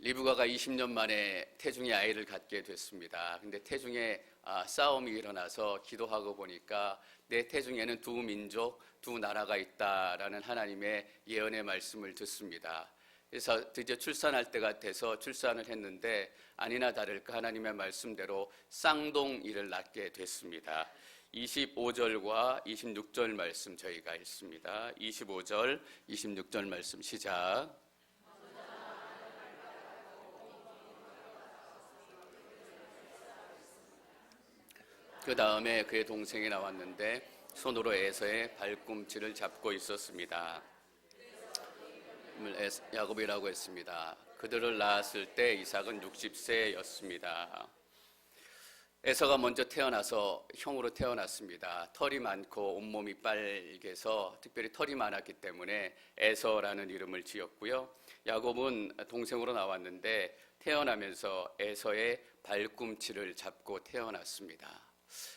리브가가 20년 만에 태중의 아이를 갖게 됐습니다. 근데 태중에 싸움이 일어나서 기도하고 보니까 내 태중에는 두 민족, 두 나라가 있다라는 하나님의 예언의 말씀을 듣습니다. 그래서 드디어 출산할 때가 돼서 출산을 했는데 아니나 다를까 하나님의 말씀대로 쌍둥이를 낳게 됐습니다. 25절과 26절 말씀 저희가 읽습니다. 25절, 26절 말씀 시작. 그 다음에 그의 동생이 나왔는데 손으로 에서의 발꿈치를 잡고 있었습니다. 야곱이라고 했습니다. 그들을 낳았을 때 이삭은 60세였습니다. 에서가 먼저 태어나서 형으로 태어났습니다. 털이 많고 온몸이 빨개서 특별히 털이 많았기 때문에 에서라는 이름을 지었고요. 야곱은 동생으로 나왔는데 태어나면서 에서의 발꿈치를 잡고 태어났습니다.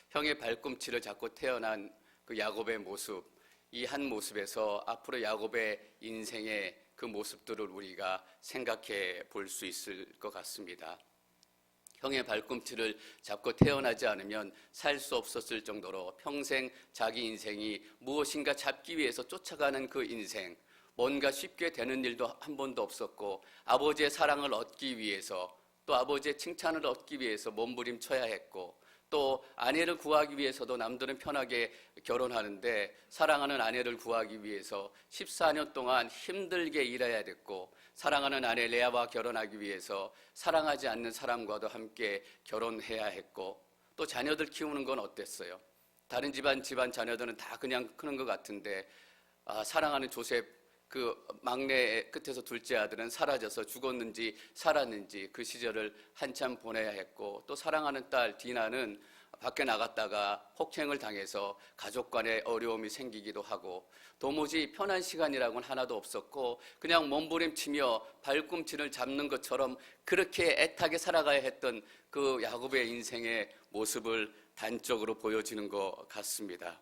형의 발꿈치를 잡고 태어난 그 야곱의 모습, 이 한 모습에서 앞으로 야곱의 인생의 그 모습들을 우리가 생각해 볼 수 있을 것 같습니다. 형의 발꿈치를 잡고 태어나지 않으면 살 수 없었을 정도로 평생 자기 인생이 무엇인가 잡기 위해서 쫓아가는 그 인생, 뭔가 쉽게 되는 일도 한 번도 없었고 아버지의 사랑을 얻기 위해서 또 아버지의 칭찬을 얻기 위해서 몸부림쳐야 했고 또 아내를 구하기 위해서도 남들은 편하게 결혼하는데 사랑하는 아내를 구하기 위해서 14년 동안 힘들게 일해야 됐고 사랑하는 아내 레아와 결혼하기 위해서 사랑하지 않는 사람과도 함께 결혼해야 했고 또 자녀들 키우는 건 어땠어요? 다른 집안 자녀들은 다 그냥 크는 것 같은데 사랑하는 조셉 그 막내 끝에서 둘째 아들은 사라져서 죽었는지 살았는지 그 시절을 한참 보내야 했고 또 사랑하는 딸 디나는 밖에 나갔다가 폭행을 당해서 가족 간에 어려움이 생기기도 하고 도무지 편한 시간이라고는 하나도 없었고 그냥 몸부림치며 발꿈치를 잡는 것처럼 그렇게 애타게 살아가야 했던 그 야곱의 인생의 모습을 단적으로 보여지는 것 같습니다.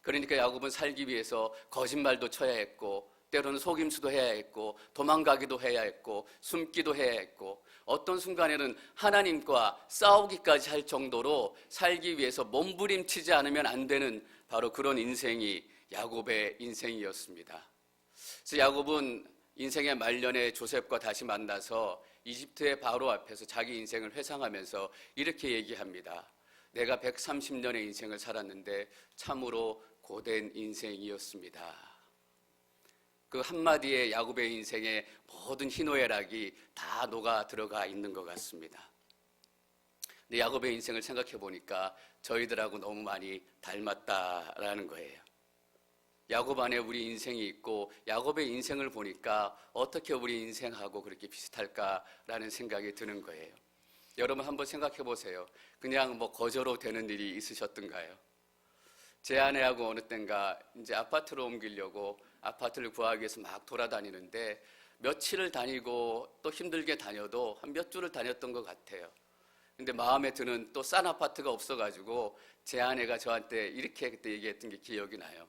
그러니까 야곱은 살기 위해서 거짓말도 쳐야 했고 때로는 속임수도 해야 했고 도망가기도 해야 했고 숨기도 해야 했고 어떤 순간에는 하나님과 싸우기까지 할 정도로 살기 위해서 몸부림치지 않으면 안 되는 바로 그런 인생이 야곱의 인생이었습니다. 그래서 야곱은 인생의 말년에 조셉과 다시 만나서 이집트의 바로 앞에서 자기 인생을 회상하면서 이렇게 얘기합니다. 내가 130년의 인생을 살았는데 참으로 고된 인생이었습니다. 그 한마디에 야곱의 인생의 모든 희노애락이 다 녹아 들어가 있는 것 같습니다. 근데 야곱의 인생을 생각해 보니까 저희들하고 너무 많이 닮았다라는 거예요. 야곱 안에 우리 인생이 있고 야곱의 인생을 보니까 어떻게 우리 인생하고 그렇게 비슷할까라는 생각이 드는 거예요. 여러분 한번 생각해 보세요. 그냥 거저로 되는 일이 있으셨던가요? 제 아내하고 어느 땐가 이제 아파트로 옮기려고 아파트를 구하기 위해서 막 돌아다니는데 며칠을 다니고 또 힘들게 다녀도 한 몇 주를 다녔던 것 같아요. 근데 마음에 드는 또 싼 아파트가 없어가지고 제 아내가 저한테 이렇게 그때 얘기했던 게 기억이 나요.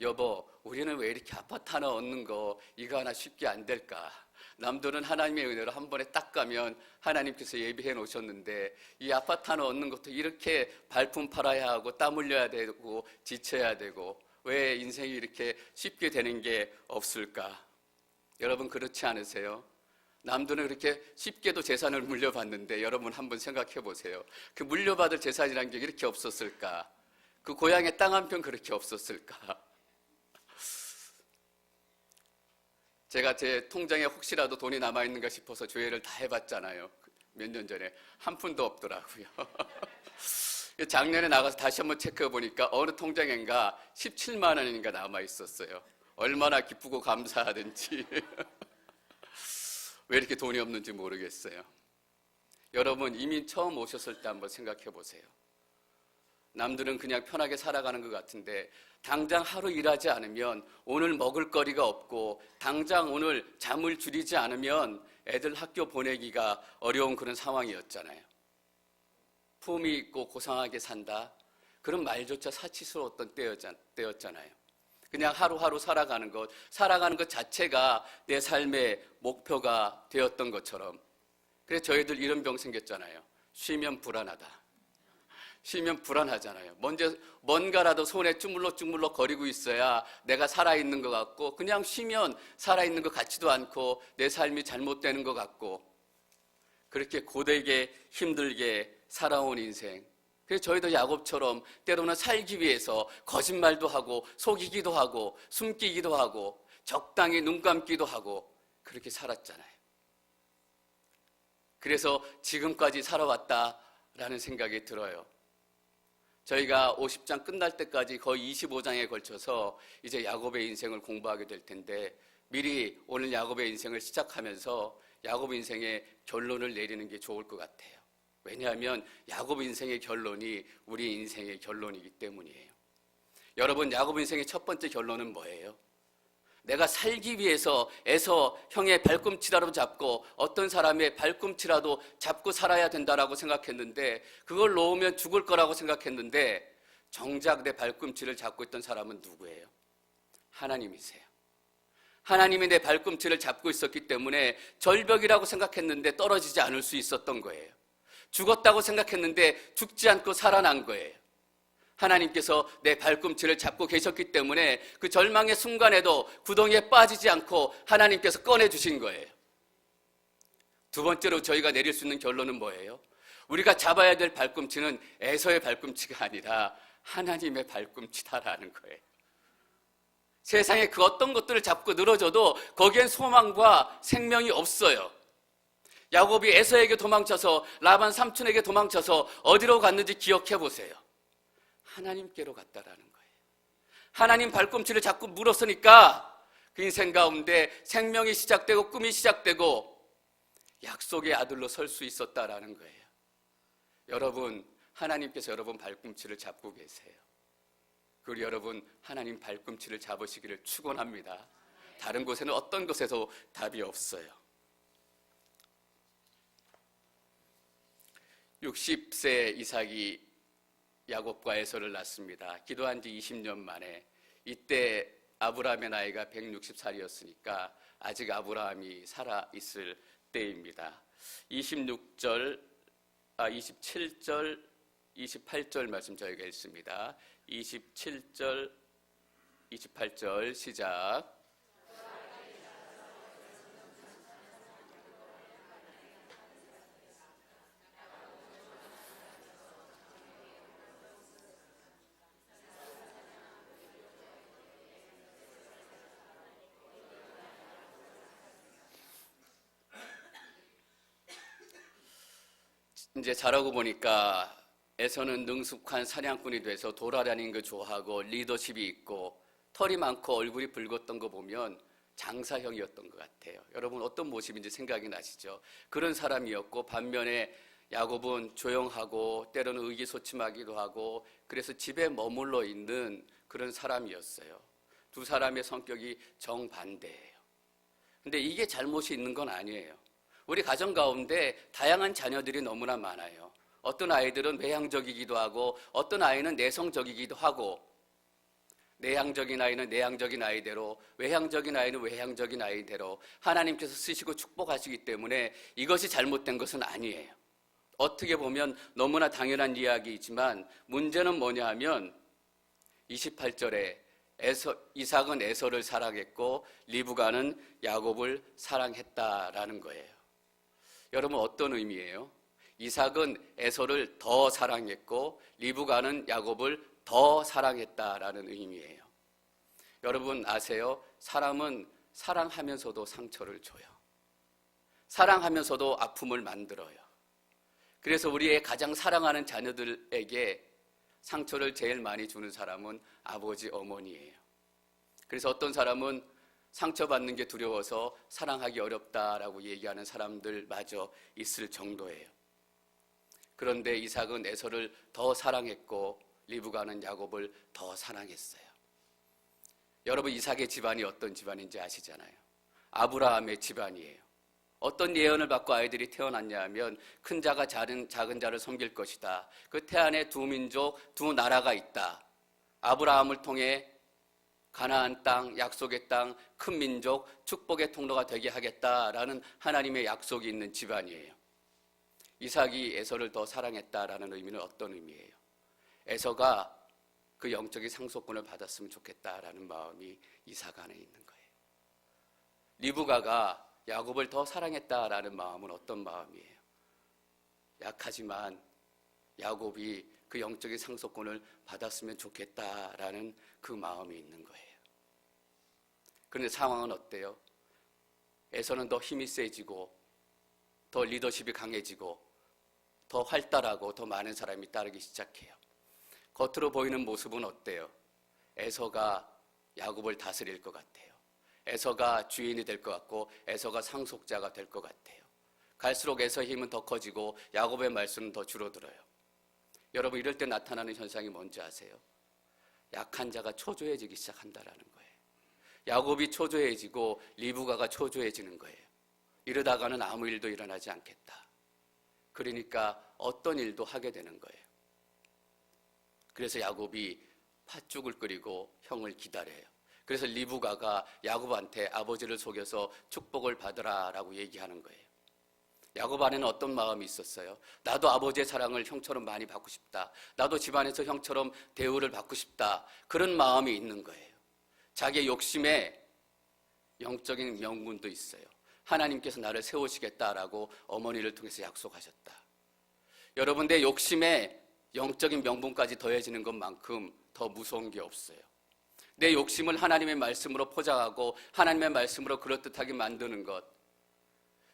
여보, 우리는 왜 이렇게 아파트 하나 얻는 거 이거 하나 쉽게 안 될까? 남들은 하나님의 은혜로 한 번에 딱 가면 하나님께서 예비해 놓으셨는데 이 아파트 하나 얻는 것도 이렇게 발품 팔아야 하고 땀 흘려야 되고 지쳐야 되고 왜 인생이 이렇게 쉽게 되는 게 없을까? 여러분 그렇지 않으세요? 남들은 그렇게 쉽게도 재산을 물려받는데 여러분 한번 생각해 보세요. 그 물려받을 재산이라는 게 이렇게 없었을까? 그 고향에 땅 한 평 그렇게 없었을까? 제가 제 통장에 혹시라도 돈이 남아있는가 싶어서 조회를 다 해봤잖아요. 몇 년 전에 한 푼도 없더라고요. 작년에 나가서 다시 한번 체크해 보니까 어느 통장인가 17만 원인가 남아있었어요. 얼마나 기쁘고 감사하든지 왜 이렇게 돈이 없는지 모르겠어요. 여러분 이민 처음 오셨을 때 한번 생각해 보세요. 남들은 그냥 편하게 살아가는 것 같은데 당장 하루 일하지 않으면 오늘 먹을 거리가 없고 당장 오늘 잠을 줄이지 않으면 애들 학교 보내기가 어려운 그런 상황이었잖아요. 품이 있고 고상하게 산다. 그런 말조차 사치스러웠던 때였잖아요. 그냥 하루하루 살아가는 것 자체가 내 삶의 목표가 되었던 것처럼 그래서 저희들 이런 병 생겼잖아요. 쉬면 불안하다. 쉬면 불안하잖아요. 먼저 뭔가라도 손에 쭈물럭쭈물럭 거리고 있어야 내가 살아있는 것 같고, 그냥 쉬면 살아있는 것 같지도 않고 내 삶이 잘못되는 것 같고, 그렇게 고되게 힘들게 살아온 인생. 그래서 저희도 야곱처럼 때로는 살기 위해서 거짓말도 하고 속이기도 하고 숨기기도 하고 적당히 눈 감기도 하고 그렇게 살았잖아요. 그래서 지금까지 살아왔다라는 생각이 들어요. 저희가 50장 끝날 때까지 거의 25장에 걸쳐서 이제 야곱의 인생을 공부하게 될 텐데, 미리 오늘 야곱의 인생을 시작하면서 야곱 인생의 결론을 내리는 게 좋을 것 같아요. 왜냐하면 야곱 인생의 결론이 우리 인생의 결론이기 때문이에요. 여러분, 야곱 인생의 첫 번째 결론은 뭐예요? 내가 살기 위해서 에서 형의 발꿈치라도 잡고 어떤 사람의 발꿈치라도 잡고 살아야 된다라고 생각했는데, 그걸 놓으면 죽을 거라고 생각했는데, 정작 내 발꿈치를 잡고 있던 사람은 누구예요? 하나님이세요. 하나님이 내 발꿈치를 잡고 있었기 때문에 절벽이라고 생각했는데 떨어지지 않을 수 있었던 거예요. 죽었다고 생각했는데 죽지 않고 살아난 거예요. 하나님께서 내 발꿈치를 잡고 계셨기 때문에 그 절망의 순간에도 구덩이에 빠지지 않고 하나님께서 꺼내주신 거예요. 두 번째로 저희가 내릴 수 있는 결론은 뭐예요? 우리가 잡아야 될 발꿈치는 에서의 발꿈치가 아니라 하나님의 발꿈치다라는 거예요. 세상에 그 어떤 것들을 잡고 늘어져도 거기엔 소망과 생명이 없어요. 야곱이 에서에게 도망쳐서 라반 삼촌에게 도망쳐서 어디로 갔는지 기억해 보세요. 하나님께로 갔다라는 거예요. 하나님 발꿈치를 자꾸 물었으니까 그 인생 가운데 생명이 시작되고 꿈이 시작되고 약속의 아들로 설 수 있었다라는 거예요. 여러분, 하나님께서 여러분 발꿈치를 잡고 계세요. 그리고 여러분, 하나님 발꿈치를 잡으시기를 축원합니다. 다른 곳에는 어떤 곳에도 답이 없어요. 60세 이삭이 야곱과 에서를 낳습니다. 기도한 지 20년 만에. 이때 아브라함의 나이가 160살이었으니까 아직 아브라함이 살아있을 때입니다. 27절, 28절 말씀 저희가 읽습니다. 27절, 28절 시작. 이제 자라고 보니까 에서는 능숙한 사냥꾼이 돼서 돌아다니는 거 좋아하고 리더십이 있고 털이 많고 얼굴이 붉었던 거 보면 장사형이었던 것 같아요. 여러분, 어떤 모습인지 생각이 나시죠? 그런 사람이었고, 반면에 야곱은 조용하고 때로는 의기소침하기도 하고 그래서 집에 머물러 있는 그런 사람이었어요. 두 사람의 성격이 정반대예요. 근데 이게 잘못이 있는 건 아니에요. 우리 가정 가운데 다양한 자녀들이 너무나 많아요. 어떤 아이들은 외향적이기도 하고 어떤 아이는 내성적이기도 하고, 내향적인 아이는 내향적인 아이대로, 외향적인 아이는 외향적인 아이대로 하나님께서 쓰시고 축복하시기 때문에 이것이 잘못된 것은 아니에요. 어떻게 보면 너무나 당연한 이야기이지만 문제는 뭐냐 하면 28절에 이삭은 에서를 사랑했고 리브가는 야곱을 사랑했다라는 거예요. 여러분, 어떤 의미예요? 이삭은 에서를 더 사랑했고 리브가는 야곱을 더 사랑했다라는 의미예요. 여러분 아세요? 사람은 사랑하면서도 상처를 줘요. 사랑하면서도 아픔을 만들어요. 그래서 우리의 가장 사랑하는 자녀들에게 상처를 제일 많이 주는 사람은 아버지, 어머니예요. 그래서 어떤 사람은 상처받는 게 두려워서 사랑하기 어렵다라고 얘기하는 사람들마저 있을 정도예요. 그런데 이삭은 에서를 더 사랑했고 리브가는 야곱을 더 사랑했어요. 여러분, 이삭의 집안이 어떤 집안인지 아시잖아요. 아브라함의 집안이에요. 어떤 예언을 받고 아이들이 태어났냐 하면 큰 자가 작은 자를 섬길 것이다. 그 태안에 두 민족, 두 나라가 있다. 아브라함을 통해 가나안 땅, 약속의 땅, 큰 민족, 축복의 통로가 되게 하겠다라는 하나님의 약속이 있는 집안이에요. 이삭이 에서를 더 사랑했다라는 의미는 어떤 의미예요? 에서가 그 영적인 상속권을 받았으면 좋겠다라는 마음이 이삭 안에 있는 거예요. 리브가가 야곱을 더 사랑했다라는 마음은 어떤 마음이에요? 약하지만 야곱이 그 영적인 상속권을 받았으면 좋겠다라는 그 마음이 있는 거예요. 그런데 상황은 어때요? 에서는 더 힘이 세지고 더 리더십이 강해지고 더 활달하고 더 많은 사람이 따르기 시작해요. 겉으로 보이는 모습은 어때요? 에서가 야곱을 다스릴 것 같아요. 에서가 주인이 될 것 같고 에서가 상속자가 될 것 같아요. 갈수록 에서의 힘은 더 커지고 야곱의 말씀은 더 줄어들어요. 여러분, 이럴 때 나타나는 현상이 뭔지 아세요? 약한 자가 초조해지기 시작한다라는 거예요. 야곱이 초조해지고 리브가가 초조해지는 거예요. 이러다가는 아무 일도 일어나지 않겠다. 그러니까 어떤 일도 하게 되는 거예요. 그래서 야곱이 팥죽을 끓이고 형을 기다려요. 그래서 리브가가 야곱한테 아버지를 속여서 축복을 받으라라고 얘기하는 거예요. 야곱 안에는 어떤 마음이 있었어요? 나도 아버지의 사랑을 형처럼 많이 받고 싶다. 나도 집안에서 형처럼 대우를 받고 싶다. 그런 마음이 있는 거예요. 자기의 욕심에 영적인 명분도 있어요. 하나님께서 나를 세우시겠다라고 어머니를 통해서 약속하셨다. 여러분, 내 욕심에 영적인 명분까지 더해지는 것만큼 더 무서운 게 없어요. 내 욕심을 하나님의 말씀으로 포장하고 하나님의 말씀으로 그럴듯하게 만드는 것.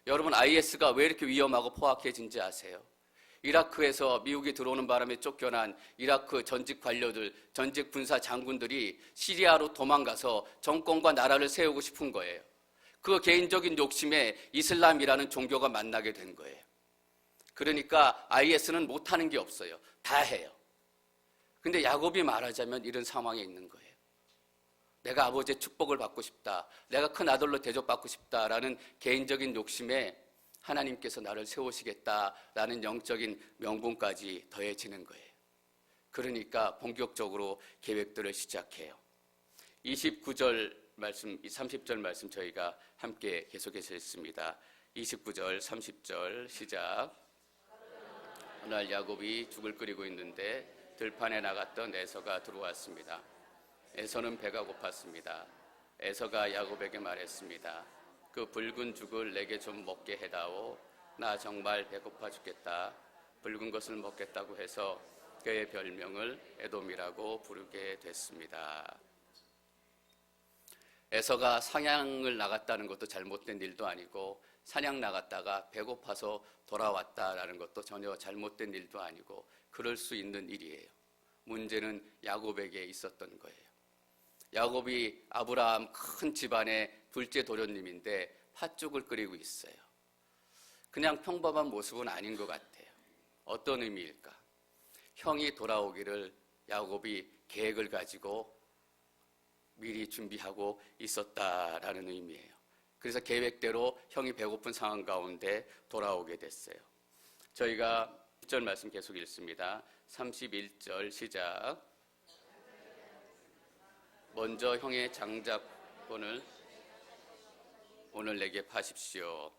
여러분, IS가 왜 이렇게 위험하고 포악해진지 아세요? 이라크에서 미국이 들어오는 바람에 쫓겨난 이라크 전직 관료들, 전직 군사 장군들이 시리아로 도망가서 정권과 나라를 세우고 싶은 거예요. 그 개인적인 욕심에 이슬람이라는 종교가 만나게 된 거예요. 그러니까 IS는 못하는 게 없어요. 다 해요. 근데 야곱이 말하자면 이런 상황에 있는 거예요. 내가 아버지의 축복을 받고 싶다. 내가 큰 아들로 대접받고 싶다라는 개인적인 욕심에 하나님께서 나를 세우시겠다라는 영적인 명분까지 더해지는 거예요. 그러니까 본격적으로 계획들을 시작해요. 29절 말씀, 30절 말씀 저희가 함께 계속해서 읽습니다. 29절, 30절 시작. 어느 날 야곱이 죽을 끓이고 있는데 들판에 나갔던 에서가 들어왔습니다. 에서는 배가 고팠습니다. 에서가 야곱에게 말했습니다. 그 붉은 죽을 내게 좀 먹게 해다오. 나 정말 배고파 죽겠다. 붉은 것을 먹겠다고 해서 그의 별명을 에돔이라고 부르게 됐습니다. 에서가 사냥을 나갔다는 것도 잘못된 일도 아니고 사냥 나갔다가 배고파서 돌아왔다라는 것도 전혀 잘못된 일도 아니고 그럴 수 있는 일이에요. 문제는 야곱에게 있었던 거예요. 야곱이 아브라함 큰 집안의 둘째 도련님인데 팥죽을 끓이고 있어요. 그냥 평범한 모습은 아닌 것 같아요. 어떤 의미일까? 형이 돌아오기를 야곱이 계획을 가지고 미리 준비하고 있었다라는 의미예요. 그래서 계획대로 형이 배고픈 상황 가운데 돌아오게 됐어요. 저희가 1절 말씀 계속 읽습니다. 31절 시작. 먼저 형의 장자권을 오늘 내게 파십시오.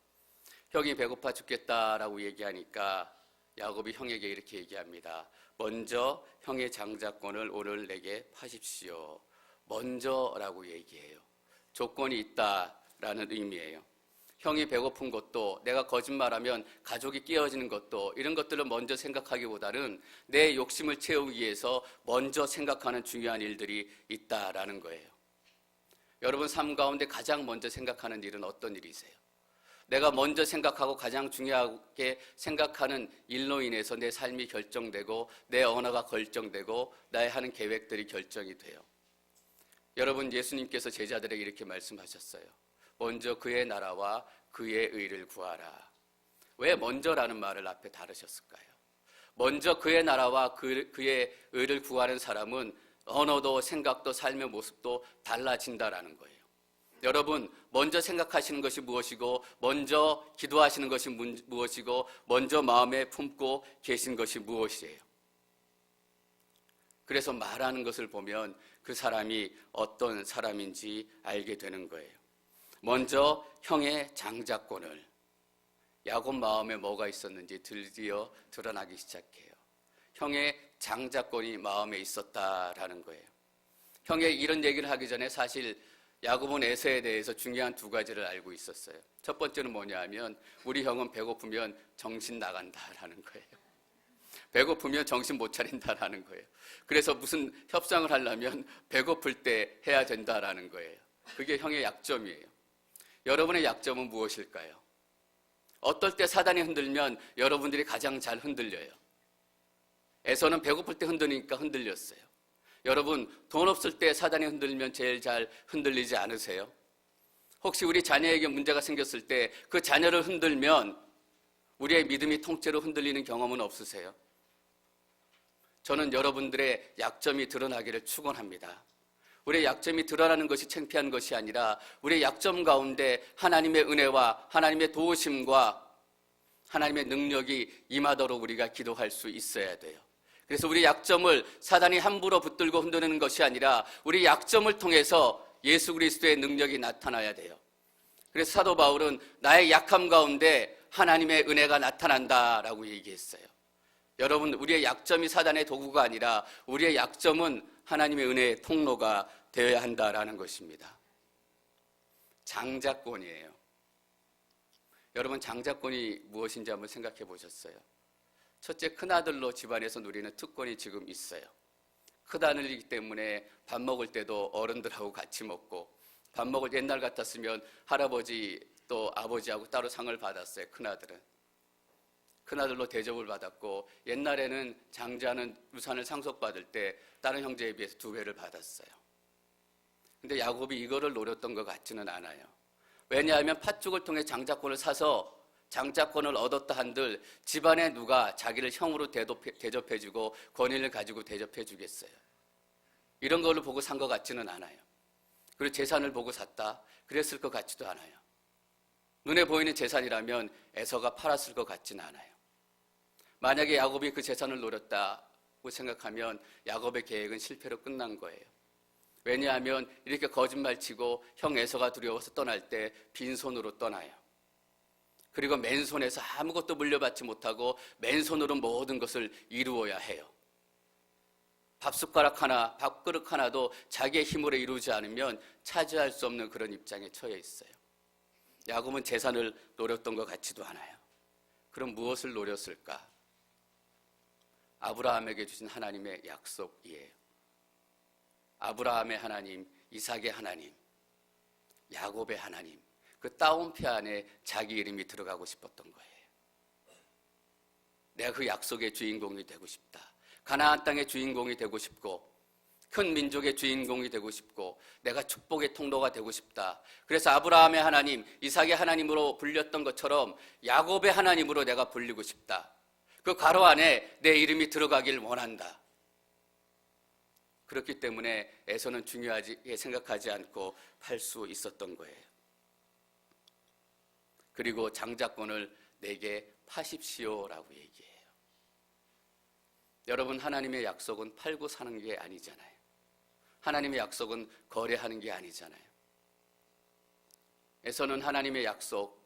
형이 배고파 죽겠다라고 얘기하니까 야곱이 형에게 이렇게 얘기합니다. 먼저 형의 장자권을 오늘 내게 파십시오. 먼저라고 얘기해요. 조건이 있다라는 의미예요. 형이 배고픈 것도, 내가 거짓말하면 가족이 깨어지는 것도, 이런 것들을 먼저 생각하기보다는 내 욕심을 채우기 위해서 먼저 생각하는 중요한 일들이 있다라는 거예요. 여러분 삶 가운데 가장 먼저 생각하는 일은 어떤 일이세요? 내가 먼저 생각하고 가장 중요하게 생각하는 일로 인해서 내 삶이 결정되고 내 언어가 결정되고 나의 하는 계획들이 결정이 돼요. 여러분, 예수님께서 제자들에게 이렇게 말씀하셨어요. 먼저 그의 나라와 그의 의를 구하라. 왜 먼저라는 말을 앞에 다루셨을까요? 먼저 그의 나라와 그의 의를 구하는 사람은 언어도 생각도 삶의 모습도 달라진다라는 거예요. 여러분, 먼저 생각하시는 것이 무엇이고 먼저 기도하시는 것이 무엇이고 먼저 마음에 품고 계신 것이 무엇이에요? 그래서 말하는 것을 보면 그 사람이 어떤 사람인지 알게 되는 거예요. 먼저 형의 장자권을, 야곱 마음에 뭐가 있었는지 드디어 드러나기 시작해요. 형의 장자권이 마음에 있었다라는 거예요. 형이 이런 얘기를 하기 전에 사실 야곱은 에서에 대해서 중요한 두 가지를 알고 있었어요. 첫 번째는 뭐냐 하면 우리 형은 배고프면 정신 나간다라는 거예요. 배고프면 정신 못 차린다라는 거예요. 그래서 무슨 협상을 하려면 배고플 때 해야 된다라는 거예요. 그게 형의 약점이에요. 여러분의 약점은 무엇일까요? 어떨 때 사단이 흔들면 여러분들이 가장 잘 흔들려요. 에서는 배고플 때 흔드니까 흔들렸어요. 여러분, 돈 없을 때 사단이 흔들면 제일 잘 흔들리지 않으세요? 혹시 우리 자녀에게 문제가 생겼을 때 그 자녀를 흔들면 우리의 믿음이 통째로 흔들리는 경험은 없으세요? 저는 여러분들의 약점이 드러나기를 축원합니다. 우리의 약점이 드러나는 것이 창피한 것이 아니라 우리의 약점 가운데 하나님의 은혜와 하나님의 도우심과 하나님의 능력이 임하도록 우리가 기도할 수 있어야 돼요. 그래서 우리 약점을 사단이 함부로 붙들고 흔드는 것이 아니라 우리 약점을 통해서 예수 그리스도의 능력이 나타나야 돼요. 그래서 사도 바울은 나의 약함 가운데 하나님의 은혜가 나타난다라고 얘기했어요. 여러분, 우리의 약점이 사단의 도구가 아니라 우리의 약점은 하나님의 은혜의 통로가 되어야 한다라는 것입니다. 장자권이에요. 여러분, 장자권이 무엇인지 한번 생각해 보셨어요? 첫째, 큰아들로 집안에서 누리는 특권이 지금 있어요. 큰아들이기 때문에 밥 먹을 때도 어른들하고 같이 먹고, 밥 먹을 옛날 같았으면 할아버지 또 아버지하고 따로 상을 받았어요. 큰아들은. 큰아들로 대접을 받았고, 옛날에는 장자는 유산을 상속받을 때 다른 형제에 비해서 2배를 받았어요. 근데 야곱이 이거를 노렸던 것 같지는 않아요. 왜냐하면 팥죽을 통해 장자권을 사서 장자권을 얻었다 한들 집안에 누가 자기를 형으로 대접해주고 권위를 가지고 대접해주겠어요. 이런 걸로 보고 산 것 같지는 않아요. 그리고 재산을 보고 샀다, 그랬을 것 같지도 않아요. 눈에 보이는 재산이라면 에서가 팔았을 것 같지는 않아요. 만약에 야곱이 그 재산을 노렸다고 생각하면 야곱의 계획은 실패로 끝난 거예요. 왜냐하면 이렇게 거짓말치고 형 에서가 두려워서 떠날 때 빈손으로 떠나요. 그리고 맨손에서 아무것도 물려받지 못하고 맨손으로 모든 것을 이루어야 해요. 밥숟가락 하나, 밥그릇 하나도 자기의 힘으로 이루지 않으면 차지할 수 없는 그런 입장에 처해 있어요. 야곱은 재산을 노렸던 것 같지도 않아요. 그럼 무엇을 노렸을까? 아브라함에게 주신 하나님의 약속이에요. 아브라함의 하나님, 이삭의 하나님, 야곱의 하나님, 그 따옴표 안에 자기 이름이 들어가고 싶었던 거예요. 내가 그 약속의 주인공이 되고 싶다. 가나안 땅의 주인공이 되고 싶고, 큰 민족의 주인공이 되고 싶고, 내가 축복의 통로가 되고 싶다. 그래서 아브라함의 하나님, 이삭의 하나님으로 불렸던 것처럼 야곱의 하나님으로 내가 불리고 싶다. 그 가로 안에 내 이름이 들어가길 원한다. 그렇기 때문에 에서는 중요하게 생각하지 않고 팔 수 있었던 거예요. 그리고 장자권을 내게 파십시오라고 얘기해요. 여러분, 하나님의 약속은 팔고 사는 게 아니잖아요. 하나님의 약속은 거래하는 게 아니잖아요. 에서는 하나님의 약속,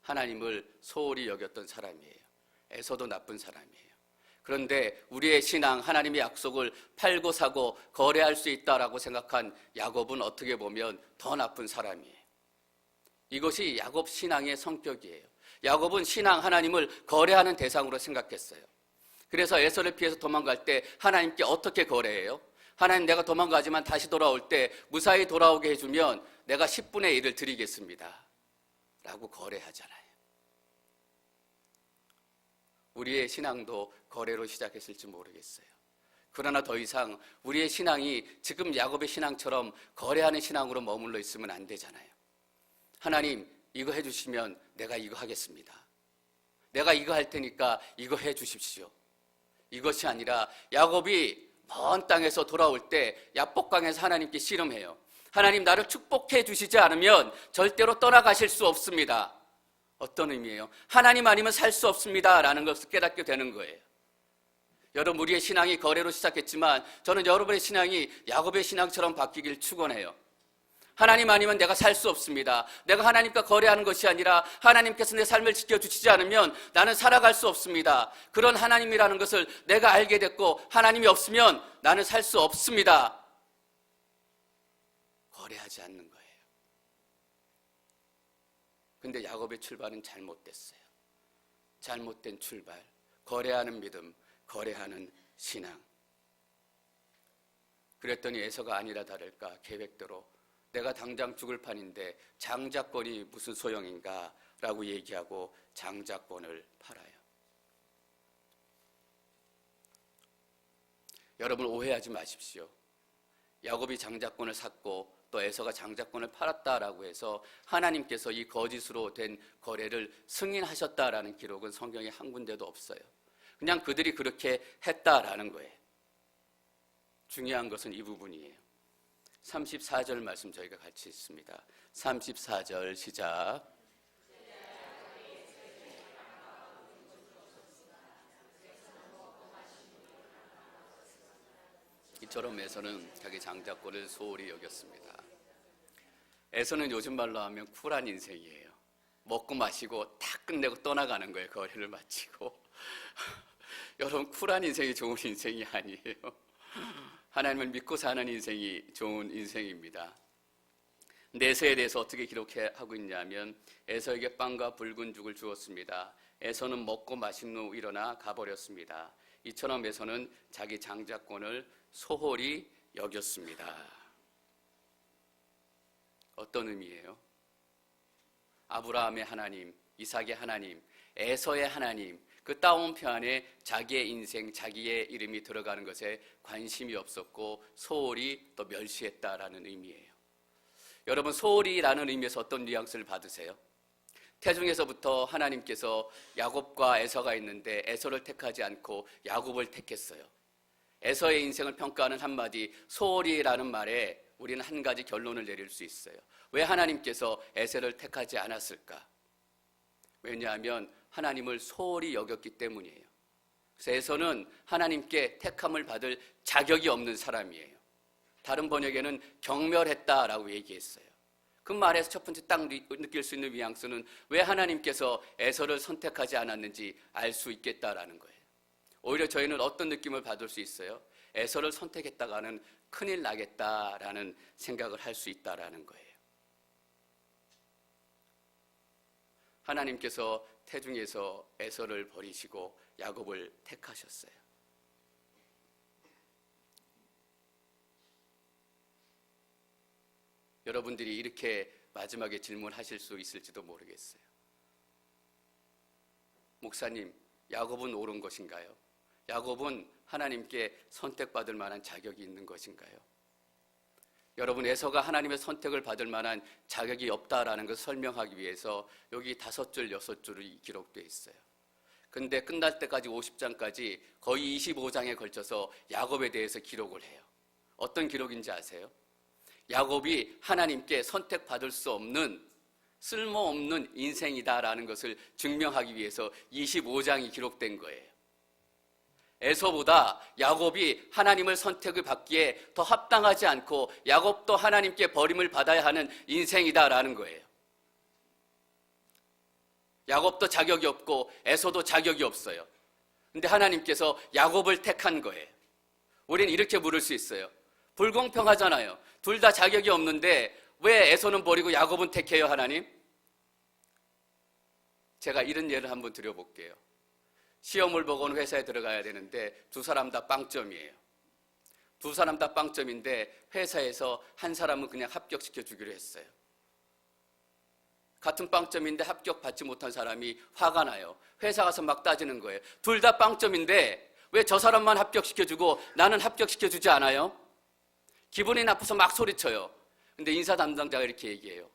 하나님을 소홀히 여겼던 사람이에요. 에서도 나쁜 사람이에요. 그런데 우리의 신앙, 하나님의 약속을 팔고 사고 거래할 수 있다라고 생각한 야곱은 어떻게 보면 더 나쁜 사람이에요. 이것이 야곱 신앙의 성격이에요. 야곱은 신앙, 하나님을 거래하는 대상으로 생각했어요. 그래서 에서를 피해서 도망갈 때 하나님께 어떻게 거래해요? 하나님, 내가 도망가지만 다시 돌아올 때 무사히 돌아오게 해주면 내가 10분의 1을 드리겠습니다 라고 거래하잖아요. 우리의 신앙도 거래로 시작했을지 모르겠어요. 그러나 더 이상 우리의 신앙이 지금 야곱의 신앙처럼 거래하는 신앙으로 머물러 있으면 안 되잖아요. 하나님, 이거 해주시면 내가 이거 하겠습니다. 내가 이거 할 테니까 이거 해주십시오. 이것이 아니라 야곱이 먼 땅에서 돌아올 때 야복강에서 하나님께 씨름해요. 하나님, 나를 축복해 주시지 않으면 절대로 떠나가실 수 없습니다. 어떤 의미예요? 하나님 아니면 살 수 없습니다 라는 것을 깨닫게 되는 거예요. 여러분, 우리의 신앙이 거래로 시작했지만 저는 여러분의 신앙이 야곱의 신앙처럼 바뀌길 축원해요. 하나님 아니면 내가 살 수 없습니다. 내가 하나님과 거래하는 것이 아니라 하나님께서 내 삶을 지켜주시지 않으면 나는 살아갈 수 없습니다. 그런 하나님이라는 것을 내가 알게 됐고 하나님이 없으면 나는 살 수 없습니다. 거래하지 않는 거예요. 근데 야곱의 출발은 잘못됐어요. 잘못된 출발. 거래하는 믿음, 거래하는 신앙. 그랬더니 에서가 아니라 다를까 계획대로 내가 당장 죽을 판인데 장자권이 무슨 소용인가 라고 얘기하고 장자권을 팔아요. 여러분 오해하지 마십시오. 야곱이 장자권을 샀고 또 에서가 장자권을 팔았다라고 해서 하나님께서 이 거짓으로 된 거래를 승인하셨다라는 기록은 성경에 한 군데도 없어요. 그냥 그들이 그렇게 했다라는 거예요. 중요한 것은 이 부분이에요. 34절 말씀 저희가 같이 읽습니다. 34절 시작. 이처럼 에서는 자기 장자권을 소홀히 여겼습니다. 에서는 요즘 말로 하면 쿨한 인생이에요. 먹고 마시고 다 끝내고 떠나가는 거예요. 거래를 마치고. 여러분 쿨한 인생이 좋은 인생이 아니에요. 하나님을 믿고 사는 인생이 좋은 인생입니다. 근데 에서에 대해서 어떻게 기록하고 있냐면 에서에게 빵과 붉은 죽을 주었습니다. 에서는 먹고 마신 후 일어나 가버렸습니다. 이처럼 에서는 자기 장자권을 소홀히 여겼습니다. 어떤 의미예요? 아브라함의 하나님, 이삭의 하나님, 에서의 하나님, 그 따옴표 안에 자기의 인생, 자기의 이름이 들어가는 것에 관심이 없었고 소홀히 또 멸시했다라는 의미예요. 여러분 소홀히라는 의미에서 어떤 뉘앙스를 받으세요? 태중에서부터 하나님께서 야곱과 에서가 있는데 에서를 택하지 않고 야곱을 택했어요. 에서의 인생을 평가하는 한마디 소홀히라는 말에 우리는 한 가지 결론을 내릴 수 있어요. 왜 하나님께서 에서를 택하지 않았을까? 왜냐하면 하나님을 소홀히 여겼기 때문이에요. 그래서 에서는 하나님께 택함을 받을 자격이 없는 사람이에요. 다른 번역에는 경멸했다라고 얘기했어요. 그 말에서 첫 번째 딱 느낄 수 있는 뉘앙스는 왜 하나님께서 에서를 선택하지 않았는지 알 수 있겠다라는 거예요. 오히려 저희는 어떤 느낌을 받을 수 있어요? 에서를 선택했다가는 큰일 나겠다라는 생각을 할 수 있다라는 거예요. 하나님께서 태중에서 에서를 버리시고 야곱을 택하셨어요. 여러분들이 이렇게 마지막에 질문하실 수 있을지도 모르겠어요. 목사님, 야곱은 옳은 것인가요? 야곱은 하나님께 선택받을 만한 자격이 있는 것인가요? 여러분, 에서가 하나님의 선택을 받을 만한 자격이 없다라는 것을 설명하기 위해서 여기 5줄, 6줄이 기록되어 있어요. 근데 끝날 때까지 50장까지 거의 25장에 걸쳐서 야곱에 대해서 기록을 해요. 어떤 기록인지 아세요? 야곱이 하나님께 선택받을 수 없는 쓸모없는 인생이다라는 것을 증명하기 위해서 25장이 기록된 거예요. 에서보다 야곱이 하나님을 선택을 받기에 더 합당하지 않고 야곱도 하나님께 버림을 받아야 하는 인생이다라는 거예요. 야곱도 자격이 없고 에서도 자격이 없어요. 근데 하나님께서 야곱을 택한 거예요. 우리는 이렇게 물을 수 있어요. 불공평하잖아요. 둘 다 자격이 없는데 왜 에서는 버리고 야곱은 택해요, 하나님? 제가 이런 예를 한번 드려볼게요. 시험을 보고는 회사에 들어가야 되는데 두 사람 다 빵점이에요. 두 사람 다 빵점인데 회사에서 한 사람은 그냥 합격시켜 주기로 했어요. 같은 빵점인데 합격받지 못한 사람이 화가 나요. 회사 가서 막 따지는 거예요. 둘 다 빵점인데 왜 저 사람만 합격시켜주고 나는 합격시켜주지 않아요? 기분이 나빠서 막 소리쳐요. 근데 인사 담당자가 이렇게 얘기해요.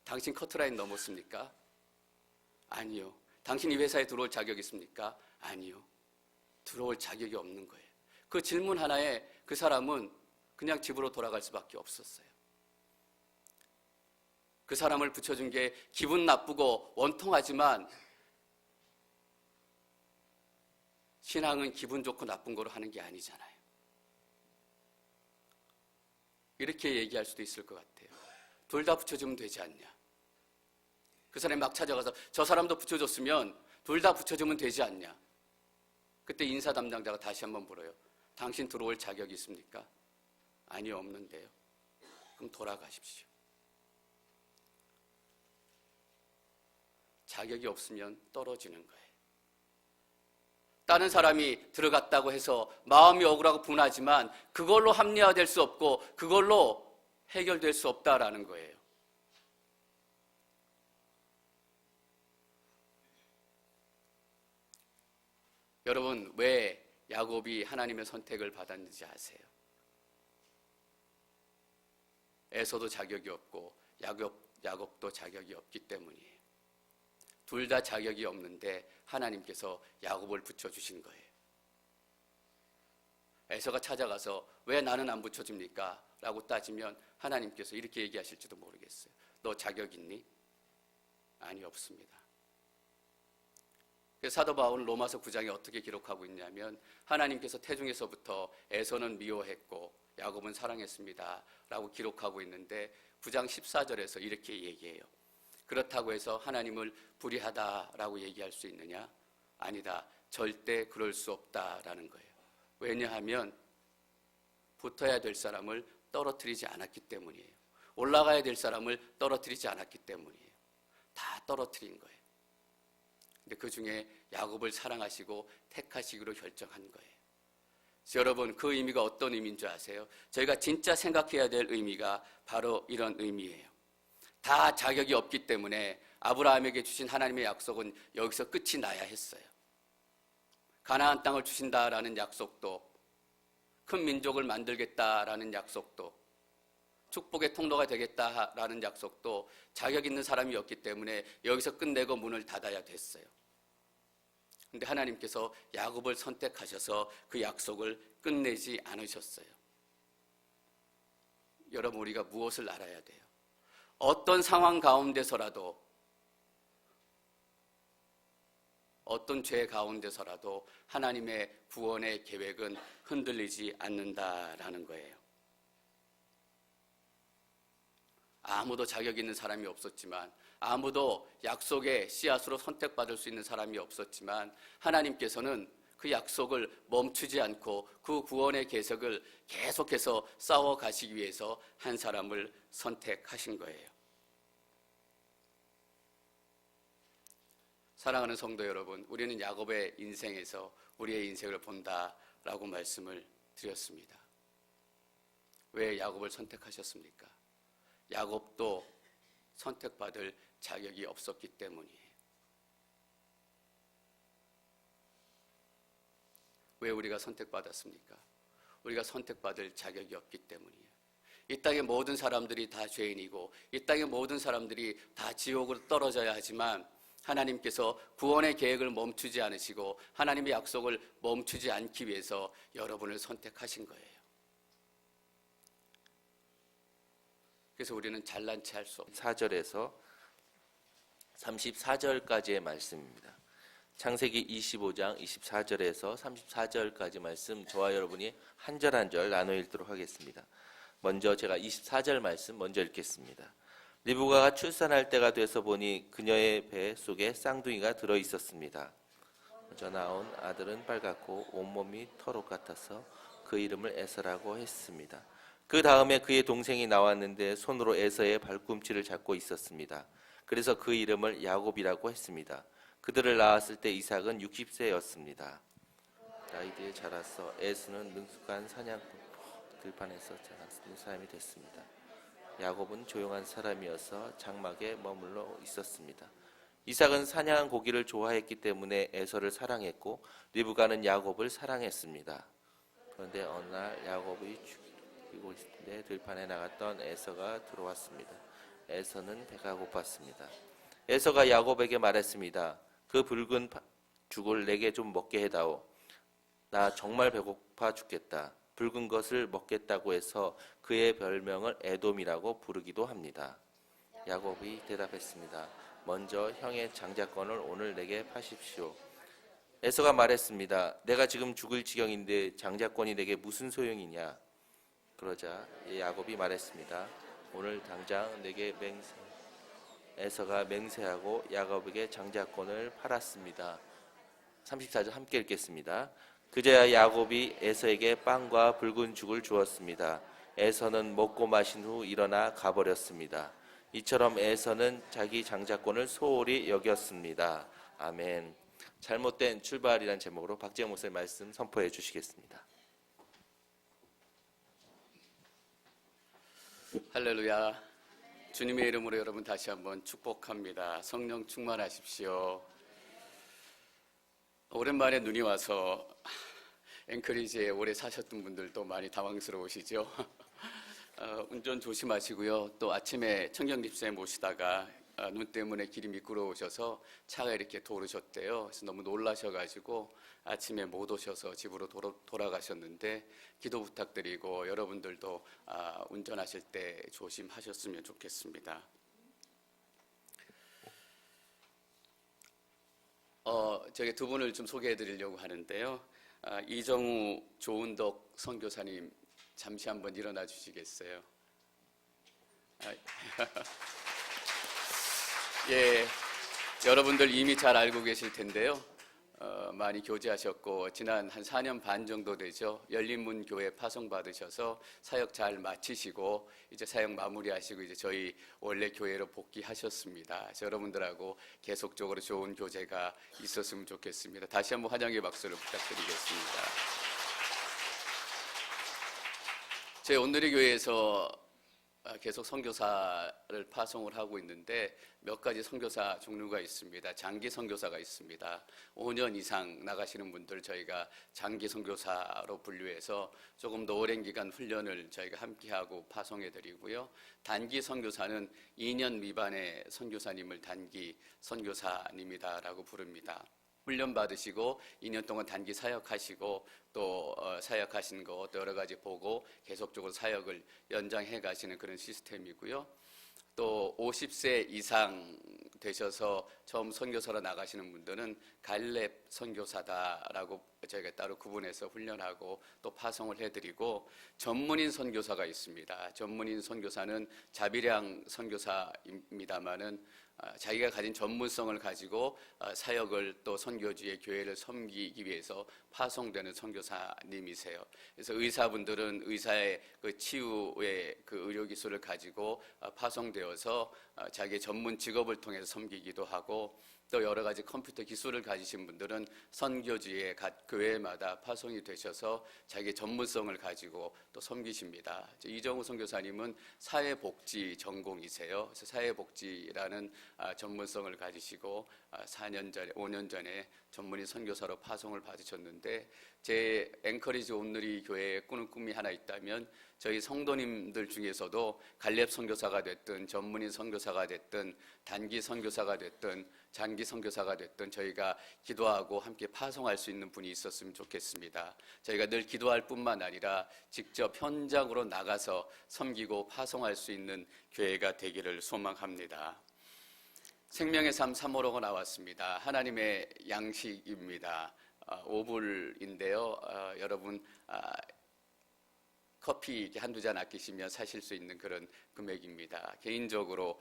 당신 커트라인 넘었습니까? 아니요. 당신 이 회사에 들어올 자격이 있습니까? 아니요. 들어올 자격이 없는 거예요. 그 질문 하나에 그 사람은 그냥 집으로 돌아갈 수밖에 없었어요. 그 사람을 붙여준 게 기분 나쁘고 원통하지만 신앙은 기분 좋고 나쁜 거로 하는 게 아니잖아요. 이렇게 얘기할 수도 있을 것 같아요. 둘 다 붙여주면 되지 않냐? 그 사람이 막 찾아가서 저 사람도 붙여줬으면 둘 다 붙여주면 되지 않냐? 그때 인사 담당자가 다시 한번 물어요. 당신 들어올 자격이 있습니까? 아니요, 없는데요. 그럼 돌아가십시오. 자격이 없으면 떨어지는 거예요. 다른 사람이 들어갔다고 해서 마음이 억울하고 분하지만 그걸로 합리화될 수 없고 그걸로 해결될 수 없다라는 거예요. 여러분, 왜 야곱이 하나님의 선택을 받았는지 아세요? 에서도 자격이 없고 야곱도 자격이 없기 때문이에요. 둘 다 자격이 없는데 하나님께서 야곱을 붙여주신 거예요. 에서가 찾아가서 왜 나는 안 붙여줍니까? 라고 따지면 하나님께서 이렇게 얘기하실지도 모르겠어요. 너 자격 있니? 아니, 없습니다. 사도 바울은 로마서 9장에 어떻게 기록하고 있냐면 하나님께서 태중에서부터 에서는 미워했고 야곱은 사랑했습니다 라고 기록하고 있는데 9장 14절에서 이렇게 얘기해요. 그렇다고 해서 하나님을 불의하다라고 얘기할 수 있느냐? 아니다. 절대 그럴 수 없다라는 거예요. 왜냐하면 붙어야 될 사람을 떨어뜨리지 않았기 때문이에요. 올라가야 될 사람을 떨어뜨리지 않았기 때문이에요. 다 떨어뜨린 거예요. 근데 그 중에 야곱을 사랑하시고 택하시기로 결정한 거예요. 여러분, 그 의미가 어떤 의미인 줄 아세요? 저희가 진짜 생각해야 될 의미가 바로 이런 의미예요. 다 자격이 없기 때문에 아브라함에게 주신 하나님의 약속은 여기서 끝이 나야 했어요. 가나안 땅을 주신다라는 약속도, 큰 민족을 만들겠다라는 약속도, 축복의 통로가 되겠다라는 약속도 자격 있는 사람이었기 때문에 여기서 끝내고 문을 닫아야 됐어요. 그런데 하나님께서 야곱을 선택하셔서 그 약속을 끝내지 않으셨어요. 여러분, 우리가 무엇을 알아야 돼요? 어떤 상황 가운데서라도, 어떤 죄 가운데서라도 하나님의 구원의 계획은 흔들리지 않는다라는 거예요. 아무도 자격 있는 사람이 없었지만, 아무도 약속의 씨앗으로 선택받을 수 있는 사람이 없었지만 하나님께서는 그 약속을 멈추지 않고 그 구원의 계획을 계속해서 쌓아가시기 위해서 한 사람을 선택하신 거예요. 사랑하는 성도 여러분, 우리는 야곱의 인생에서 우리의 인생을 본다라고 말씀을 드렸습니다. 왜 야곱을 선택하셨습니까? 야곱도 선택받을 자격이 없었기 때문이에요. 왜 우리가 선택받았습니까? 우리가 선택받을 자격이 없기 때문이에요. 이 땅의 모든 사람들이 다 죄인이고 이 땅의 모든 사람들이 다 지옥으로 떨어져야 하지만 하나님께서 구원의 계획을 멈추지 않으시고 하나님의 약속을 멈추지 않기 위해서 여러분을 선택하신 거예요. 그래서 우리는 잘난 체 할 수 없어요. 4절에서 34절까지의 말씀입니다. 창세기 25장 24절에서 34절까지 말씀 저와 여러분이 한 절 한 절 나눠 읽도록 하겠습니다. 먼저 제가 24절 말씀 먼저 읽겠습니다. 리브가가 출산할 때가 돼서 보니 그녀의 배 속에 쌍둥이가 들어 있었습니다. 먼저 나온 아들은 빨갛고 온몸이 털옷 같아서 그 이름을 에서라고 했습니다. 그 다음에 그의 동생이 나왔는데 손으로 에서의 발꿈치를 잡고 있었습니다. 그래서 그 이름을 야곱이라고 했습니다. 그들을 낳았을 때 이삭은 60세였습니다. 나이 뒤에 자라서 에서는 능숙한 사냥꾼 들판에서 자라는 사람이 됐습니다. 야곱은 조용한 사람이어서 장막에 머물러 있었습니다. 이삭은 사냥한 고기를 좋아했기 때문에 에서를 사랑했고 리브가는 야곱을 사랑했습니다. 그런데 어느 날 야곱이 죽이고 있을 때 들판에 나갔던 에서가 들어왔습니다. 에서는 배가 고팠습니다. 에서가 야곱에게 말했습니다. 그 붉은 죽을 내게 좀 먹게 해다오. 나 정말 배고파 죽겠다. 붉은 것을 먹겠다고 해서 그의 별명을 에돔이라고 부르기도 합니다. 야곱이 대답했습니다. 먼저 형의 장자권을 오늘 내게 파십시오. 에서가 말했습니다. 내가 지금 죽을 지경인데 장자권이 내게 무슨 소용이냐? 그러자 야곱이 말했습니다. 오늘 당장 내게 에서가 맹세하고 야곱에게 장자권을 팔았습니다. 34절 함께 읽겠습니다. 그제야 야곱이 에서에게 빵과 붉은 죽을 주었습니다. 에서는 먹고 마신 후 일어나 가버렸습니다. 이처럼 에서는 자기 장자권을 소홀히 여겼습니다. 아멘. 잘못된 출발이라는 제목으로 박재영 목사님 말씀 선포해 주시겠습니다. 할렐루야. 주님의 이름으로 여러분 다시 한번 축복합니다. 성령 충만하십시오. 오랜만에 눈이 와서 앵커리지에 오래 사셨던 분들도 많이 당황스러우시죠? 운전 조심하시고요. 또 아침에 청경집사에 모시다가 눈 때문에 길이 미끄러우셔서 차가 이렇게 도르셨대요. 그래서 너무 놀라셔가지고 아침에 못 오셔서 집으로 돌아가셨는데 기도 부탁드리고 여러분들도 운전하실 때 조심하셨으면 좋겠습니다. 저희 두 분을 좀 소개해드리려고 하는데요. 이정우 조은덕 선교사님 잠시 한번 일어나 주시겠어요? 예, 여러분들 이미 잘 알고 계실 텐데요. 많이 교제하셨고 지난 한 4년 반 정도 되죠. 열린문교회 파송 받으셔서 사역 잘 마치시고 이제 사역 마무리하시고 이제 저희 원래 교회로 복귀하셨습니다. 그래서 여러분들하고 계속적으로 좋은 교제가 있었으면 좋겠습니다. 다시 한번 환영의 박수를 부탁드리겠습니다. 저희 온누리 교회에서 계속 선교사를 파송을 하고 있는데 몇 가지 선교사 종류가 있습니다. 장기 선교사가 있습니다. 5년 이상 나가시는 분들 저희가 장기 선교사로 분류해서 조금 더 오랜 기간 훈련을 저희가 함께하고 파송해 드리고요. 단기 선교사는 2년 미만의 선교사님을 단기 선교사님이다라고 부릅니다. 훈련 받으시고 2년 동안 단기 사역하시고 또 사역하신 거 또 여러 가지 보고 계속적으로 사역을 연장해 가시는 그런 시스템이고요. 또 50세 이상 되셔서 처음 선교사로 나가시는 분들은 갈렙 선교사다라고 저희가 따로 구분해서 훈련하고 또 파송을 해드리고 전문인 선교사가 있습니다. 전문인 선교사는 자비량 선교사입니다마는 자기가 가진 전문성을 가지고 사역을 또 선교지의 교회를 섬기기 위해서 파송되는 선교사님이세요. 그래서 의사분들은 의사의 그 치유의 그 의료 기술을 가지고 파송되어서 자기의 전문 직업을 통해서 섬기기도 하고 또 여러 가지 컴퓨터 기술을 가지신 분들은 선교지의 각 교회마다 파송이 되셔서 자기의 전문성을 가지고 또 섬기십니다. 이정우 선교사님은 사회복지 전공이세요. 그래서 사회복지라는 전문성을 가지시고 4년 전에 5년 전에 전문인 선교사로 파송을 받으셨는데 제 앵커리지 온누리 교회에 꾸는 꿈이 하나 있다면 저희 성도님들 중에서도 갈렙 선교사가 됐든 전문인 선교사가 됐든 단기 선교사가 됐든 장기 선교사가 됐든 저희가 기도하고 함께 파송할 수 있는 분이 있었으면 좋겠습니다. 저희가 늘 기도할 뿐만 아니라 직접 현장으로 나가서 섬기고 파송할 수 있는 교회가 되기를 소망합니다. 생명의 삶 3호로가 나왔습니다. 하나님의 양식입니다. 5불인데요. 여러분 커피 한두 잔 아끼시면 사실 수 있는 그런 금액입니다. 개인적으로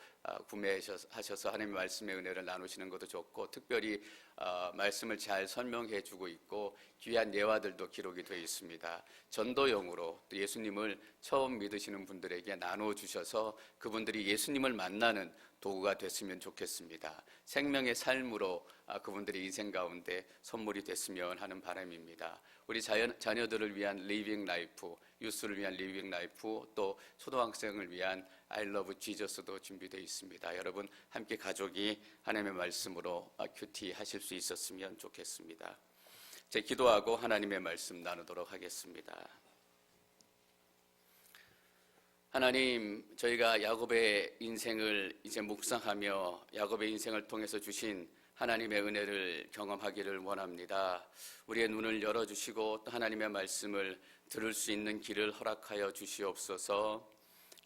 구매하셔서 하나님의 말씀의 은혜를 나누시는 것도 좋고 특별히 말씀을 잘 설명해 주고 있고 귀한 예화들도 기록이 되어 있습니다. 전도용으로 또 예수님을 처음 믿으시는 분들에게 나눠주셔서 그분들이 예수님을 만나는 도구가 됐으면 좋겠습니다. 생명의 삶으로 그분들의 인생 가운데 선물이 됐으면 하는 바람입니다. 우리 자녀들을 위한 리빙 라이프, 유스를 위한 리빙 라이프, 또 초등학생을 위한 I love Jesus도 준비되어 있습니다. 여러분 함께 가족이 하나님의 말씀으로 큐티 하실 수 있었으면 좋겠습니다. 제 기도하고 하나님의 말씀 나누도록 하겠습니다. 하나님, 저희가 야곱의 인생을 이제 묵상하며 야곱의 인생을 통해서 주신 하나님의 은혜를 경험하기를 원합니다. 우리의 눈을 열어주시고 또 하나님의 말씀을 들을 수 있는 길을 허락하여 주시옵소서.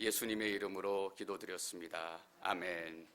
예수님의 이름으로 기도드렸습니다. 아멘.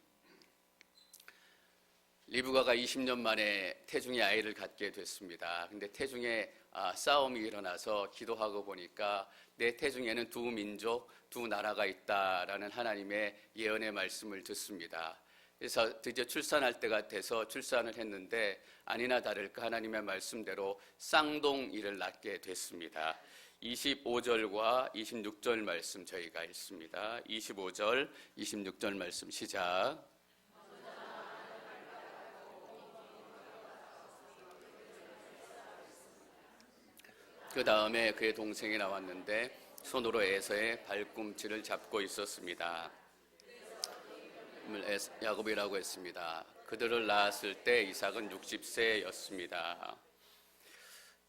리브가가 20년 만에 태중의 아이를 갖게 됐습니다. 근데 태중에 싸움이 일어나서 기도하고 보니까 내 태중에는 두 민족, 두 나라가 있다라는 하나님의 예언의 말씀을 듣습니다. 그래서 드디어 출산할 때가 돼서 출산을 했는데 아니나 다를까 하나님의 말씀대로 쌍둥이를 낳게 됐습니다. 25절과 26절 말씀 저희가 읽습니다. 25절, 26절 말씀 시작. 그 다음에 그의 동생이 나왔는데 손으로 에서의 발꿈치를 잡고 있었습니다. 야곱이라고 했습니다. 그들을 낳았을 때 이삭은 60세였습니다.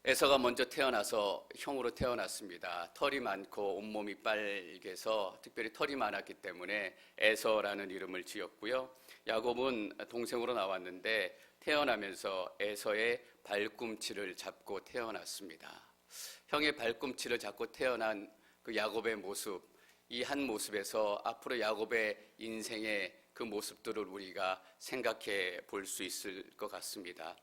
에서가 먼저 태어나서 형으로 태어났습니다. 털이 많고 온몸이 빨개서 특별히 털이 많았기 때문에 에서라는 이름을 지었고요. 야곱은 동생으로 나왔는데 태어나면서 에서의 발꿈치를 잡고 태어났습니다. 형의 발꿈치를 잡고 태어난 그 야곱의 모습, 이 한 모습에서 앞으로 야곱의 인생의 그 모습들을 우리가 생각해 볼 수 있을 것 같습니다.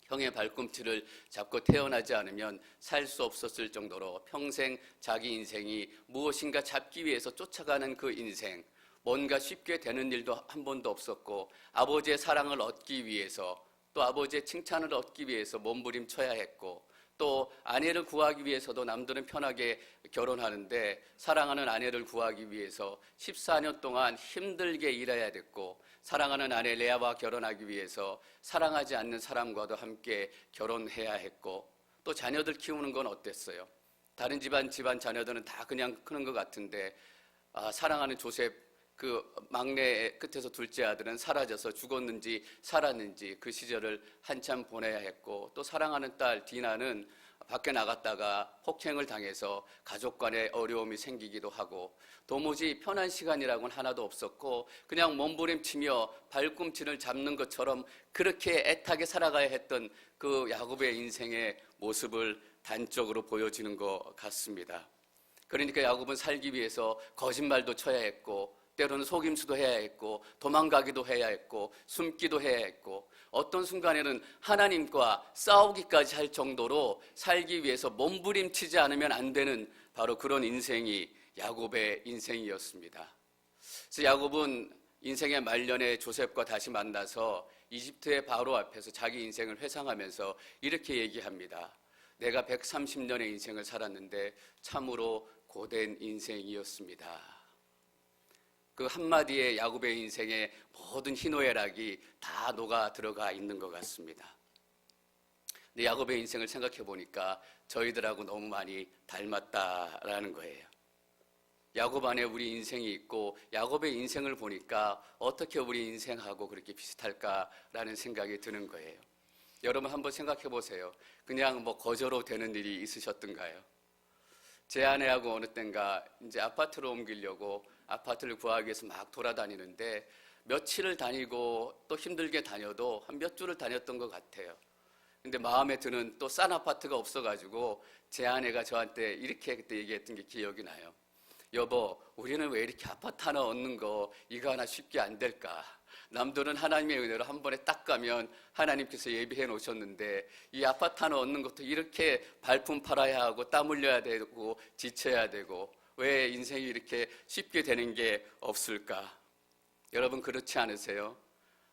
형의 발꿈치를 잡고 태어나지 않으면 살 수 없었을 정도로 평생 자기 인생이 무엇인가 잡기 위해서 쫓아가는 그 인생, 뭔가 쉽게 되는 일도 한 번도 없었고 아버지의 사랑을 얻기 위해서 또 아버지의 칭찬을 얻기 위해서 몸부림쳐야 했고 또 아내를 구하기 위해서도 남들은 편하게 결혼하는데 사랑하는 아내를 구하기 위해서 14년 동안 힘들게 일해야 됐고 사랑하는 아내 레아와 결혼하기 위해서 사랑하지 않는 사람과도 함께 결혼해야 했고 또 자녀들 키우는 건 어땠어요? 다른 집안 자녀들은 다 그냥 크는 것 같은데 사랑하는 조셉 그 막내 끝에서 둘째 아들은 사라져서 죽었는지 살았는지 그 시절을 한참 보내야 했고 또 사랑하는 딸 디나는 밖에 나갔다가 폭행을 당해서 가족 간에 어려움이 생기기도 하고 도무지 편한 시간이라고는 하나도 없었고 그냥 몸부림치며 발꿈치를 잡는 것처럼 그렇게 애타게 살아가야 했던 그 야곱의 인생의 모습을 단적으로 보여지는 것 같습니다. 그러니까 야곱은 살기 위해서 거짓말도 쳐야 했고 때로는 속임수도 해야 했고 도망가기도 해야 했고 숨기도 해야 했고 어떤 순간에는 하나님과 싸우기까지 할 정도로 살기 위해서 몸부림치지 않으면 안 되는 바로 그런 인생이 야곱의 인생이었습니다. 그래서 야곱은 인생의 말년에 조셉과 다시 만나서 이집트의 바로 앞에서 자기 인생을 회상하면서 이렇게 얘기합니다. 내가 130년의 인생을 살았는데 참으로 고된 인생이었습니다. 그 한마디에 야곱의 인생의 모든 희노애락이 다 녹아 들어가 있는 것 같습니다. 근데 야곱의 인생을 생각해 보니까 저희들하고 너무 많이 닮았다라는 거예요. 야곱 안에 우리 인생이 있고 야곱의 인생을 보니까 어떻게 우리 인생하고 그렇게 비슷할까라는 생각이 드는 거예요. 여러분 한번 생각해 보세요. 그냥 거저로 되는 일이 있으셨던가요? 제 아내하고 어느 땐가 이제 아파트로 옮기려고 아파트를 구하기 위해서 막 돌아다니는데 며칠을 다니고 또 힘들게 다녀도 한 몇 주를 다녔던 것 같아요. 근데 마음에 드는 또 싼 아파트가 없어가지고 제 아내가 저한테 이렇게 그때 얘기했던 게 기억이 나요. 여보, 우리는 왜 이렇게 아파트 하나 얻는 거 이거 하나 쉽게 안 될까? 남들은 하나님의 은혜로 한 번에 딱 가면 하나님께서 예비해 놓으셨는데 이 아파트 하나 얻는 것도 이렇게 발품 팔아야 하고 땀 흘려야 되고 지쳐야 되고 왜 인생이 이렇게 쉽게 되는 게 없을까? 여러분 그렇지 않으세요?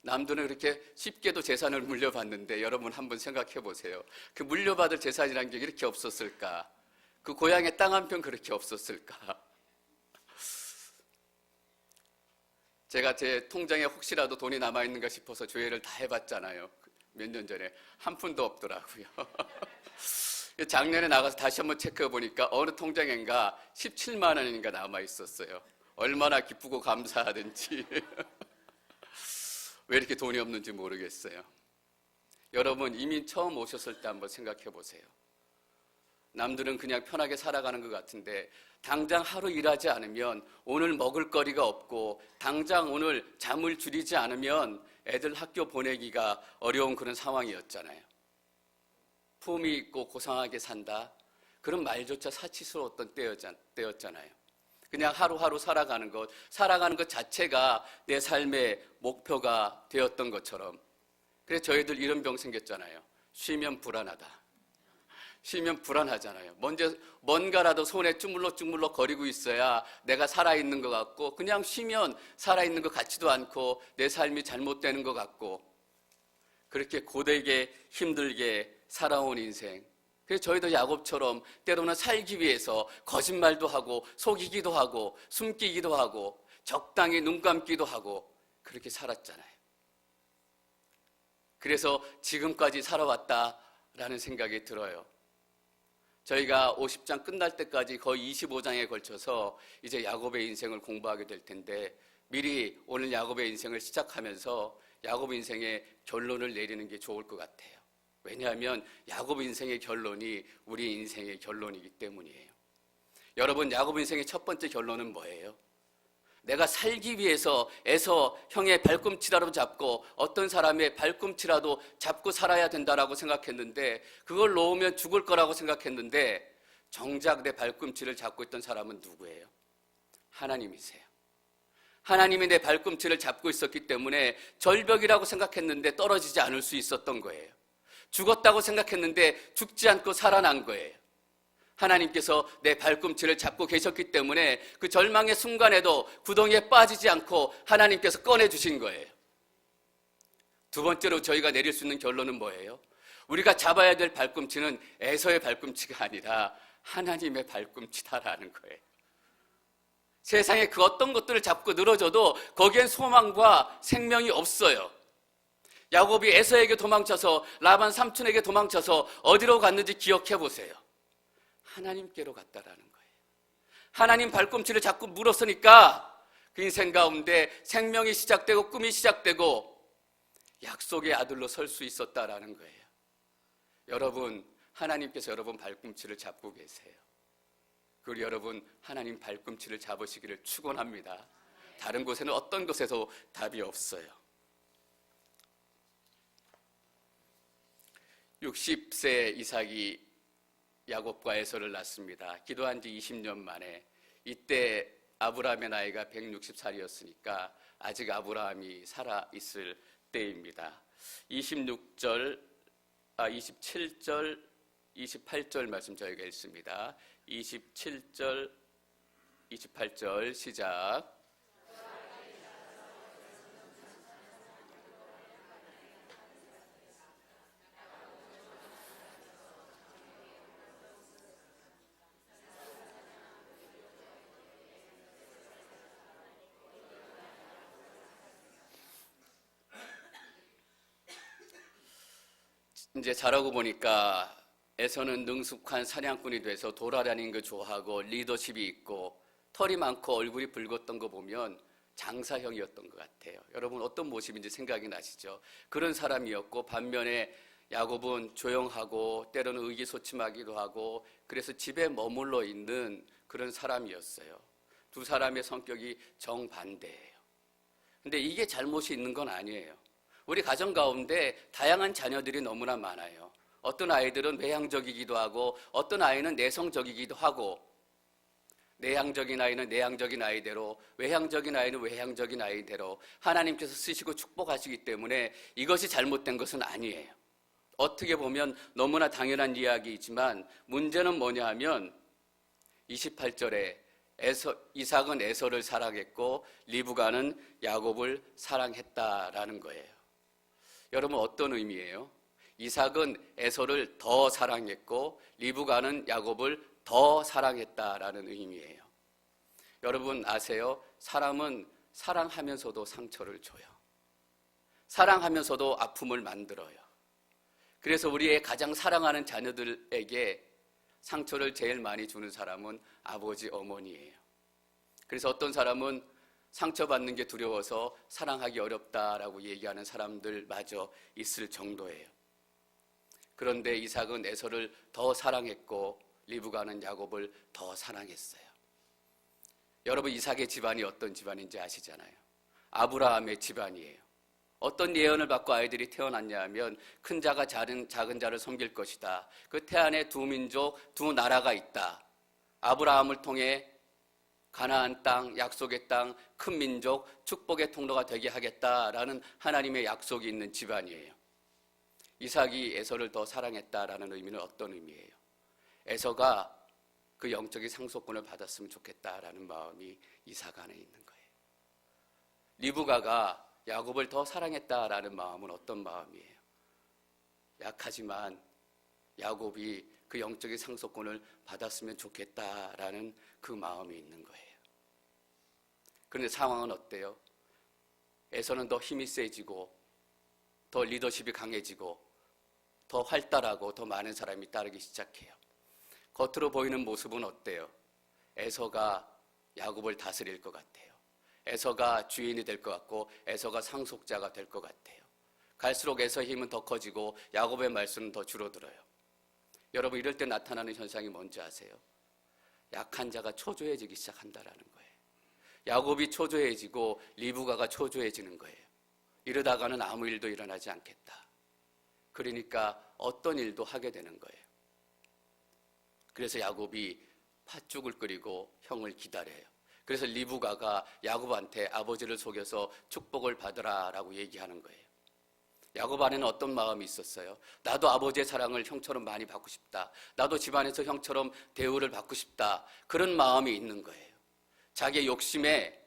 남들은 그렇게 쉽게도 재산을 물려받는데 여러분 한번 생각해 보세요. 그 물려받을 재산이라는 게 이렇게 없었을까? 그 고향에 땅 한 평 그렇게 없었을까? 제가 제 통장에 혹시라도 돈이 남아있는가 싶어서 조회를 다 해봤잖아요. 몇 년 전에 한 푼도 없더라고요. 작년에 나가서 다시 한번 체크해 보니까 어느 통장인가 17만 원인가 남아 있었어요. 얼마나 기쁘고 감사하든지 왜 이렇게 돈이 없는지 모르겠어요. 여러분 이민 처음 오셨을 때 한번 생각해 보세요. 남들은 그냥 편하게 살아가는 것 같은데 당장 하루 일하지 않으면 오늘 먹을 거리가 없고 당장 오늘 잠을 줄이지 않으면 애들 학교 보내기가 어려운 그런 상황이었잖아요. 품이 있고 고상하게 산다. 그런 말조차 사치스러웠던 때였잖아요. 그냥 하루하루 살아가는 것 자체가 내 삶의 목표가 되었던 것처럼 그래서 저희들 이런 병 생겼잖아요. 쉬면 불안하다. 쉬면 불안하잖아요. 먼저 뭔가라도 손에 쭈물럭쭈물럭 거리고 있어야 내가 살아있는 것 같고, 그냥 쉬면 살아있는 것 같지도 않고 내 삶이 잘못되는 것 같고, 그렇게 고되게 힘들게 살아온 인생. 그래서 저희도 야곱처럼 때로는 살기 위해서 거짓말도 하고 속이기도 하고 숨기기도 하고 적당히 눈 감기도 하고 그렇게 살았잖아요. 그래서 지금까지 살아왔다라는 생각이 들어요. 저희가 50장 끝날 때까지 거의 25장에 걸쳐서 이제 야곱의 인생을 공부하게 될 텐데, 미리 오늘 야곱의 인생을 시작하면서 야곱 인생의 결론을 내리는 게 좋을 것 같아요. 왜냐하면 야곱 인생의 결론이 우리 인생의 결론이기 때문이에요. 여러분, 야곱 인생의 첫 번째 결론은 뭐예요? 내가 살기 위해서 애서 형의 발꿈치라도 잡고 어떤 사람의 발꿈치라도 잡고 살아야 된다라고 생각했는데, 그걸 놓으면 죽을 거라고 생각했는데, 정작 내 발꿈치를 잡고 있던 사람은 누구예요? 하나님이세요. 하나님이 내 발꿈치를 잡고 있었기 때문에 절벽이라고 생각했는데 떨어지지 않을 수 있었던 거예요. 죽었다고 생각했는데 죽지 않고 살아난 거예요. 하나님께서 내 발꿈치를 잡고 계셨기 때문에 그 절망의 순간에도 구덩이에 빠지지 않고 하나님께서 꺼내주신 거예요. 두 번째로 저희가 내릴 수 있는 결론은 뭐예요? 우리가 잡아야 될 발꿈치는 에서의 발꿈치가 아니라 하나님의 발꿈치다라는 거예요. 세상에 그 어떤 것들을 잡고 늘어져도 거기엔 소망과 생명이 없어요. 야곱이 에서에게 도망쳐서 라반 삼촌에게 도망쳐서 어디로 갔는지 기억해 보세요. 하나님께로 갔다라는 거예요. 하나님 발꿈치를 자꾸 물었으니까 그 인생 가운데 생명이 시작되고 꿈이 시작되고 약속의 아들로 설 수 있었다라는 거예요. 여러분, 하나님께서 여러분 발꿈치를 잡고 계세요. 그리고 여러분, 하나님 발꿈치를 잡으시기를 축원합니다. 다른 곳에는 어떤 곳에서 답이 없어요. 60세 이삭이 야곱과 에서를 낳습니다. 기도한 지 20년 만에. 이때 아브라함의 나이가 160살이었으니까 아직 아브라함이 살아있을 때입니다. 27절, 28절 말씀 저희가 읽습니다. 27절, 28절 시작. 이제 자라고 보니까 에서는 능숙한 사냥꾼이 돼서 돌아다니는 거 좋아하고 리더십이 있고 털이 많고 얼굴이 붉었던 거 보면 장사형이었던 것 같아요. 여러분, 어떤 모습인지 생각이 나시죠? 그런 사람이었고, 반면에 야곱은 조용하고 때로는 의기소침하기도 하고 그래서 집에 머물러 있는 그런 사람이었어요. 두 사람의 성격이 정반대예요. 근데 이게 잘못이 있는 건 아니에요. 우리 가정 가운데 다양한 자녀들이 너무나 많아요. 어떤 아이들은 외향적이기도 하고 어떤 아이는 내성적이기도 하고, 내향적인 아이는 내향적인 아이대로, 외향적인 아이는 외향적인 아이대로 하나님께서 쓰시고 축복하시기 때문에 이것이 잘못된 것은 아니에요. 어떻게 보면 너무나 당연한 이야기이지만 문제는 뭐냐 하면 28절에 이삭은 에서를 사랑했고 리브가는 야곱을 사랑했다라는 거예요. 여러분, 어떤 의미예요? 이삭은 에서를 더 사랑했고 리브가는 야곱을 더 사랑했다라는 의미예요. 여러분 아세요? 사람은 사랑하면서도 상처를 줘요. 사랑하면서도 아픔을 만들어요. 그래서 우리의 가장 사랑하는 자녀들에게 상처를 제일 많이 주는 사람은 아버지, 어머니예요. 그래서 어떤 사람은 상처받는 게 두려워서 사랑하기 어렵다라고 얘기하는 사람들마저 있을 정도예요. 그런데 이삭은 에서를 더 사랑했고 리브가는 야곱을 더 사랑했어요. 여러분, 이삭의 집안이 어떤 집안인지 아시잖아요. 아브라함의 집안이에요. 어떤 예언을 받고 아이들이 태어났냐 하면 큰 자가 작은 자를 섬길 것이다. 그 태안에 두 민족, 두 나라가 있다. 아브라함을 통해 가나안 땅, 약속의 땅, 큰 민족, 축복의 통로가 되게 하겠다라는 하나님의 약속이 있는 집안이에요. 이삭이 에서를 더 사랑했다라는 의미는 어떤 의미예요? 에서가 그 영적인 상속권을 받았으면 좋겠다라는 마음이 이삭 안에 있는 거예요. 리브가가 야곱을 더 사랑했다라는 마음은 어떤 마음이에요? 약하지만 야곱이 그 영적인 상속권을 받았으면 좋겠다라는 그 마음이 있는 거예요. 그런데 상황은 어때요? 에서는 더 힘이 세지고 더 리더십이 강해지고 더 활달하고 더 많은 사람이 따르기 시작해요. 겉으로 보이는 모습은 어때요? 에서가 야곱을 다스릴 것 같아요. 에서가 주인이 될 것 같고 에서가 상속자가 될 것 같아요. 갈수록 에서의 힘은 더 커지고 야곱의 말씀은 더 줄어들어요. 여러분, 이럴 때 나타나는 현상이 뭔지 아세요? 약한 자가 초조해지기 시작한다라는 거예요. 야곱이 초조해지고 리브가가 초조해지는 거예요. 이러다가는 아무 일도 일어나지 않겠다. 그러니까 어떤 일도 하게 되는 거예요. 그래서 야곱이 팥죽을 끓이고 형을 기다려요. 그래서 리브가가 야곱한테 아버지를 속여서 축복을 받으라라고 얘기하는 거예요. 야곱 안에는 어떤 마음이 있었어요? 나도 아버지의 사랑을 형처럼 많이 받고 싶다. 나도 집안에서 형처럼 대우를 받고 싶다. 그런 마음이 있는 거예요. 자기의 욕심에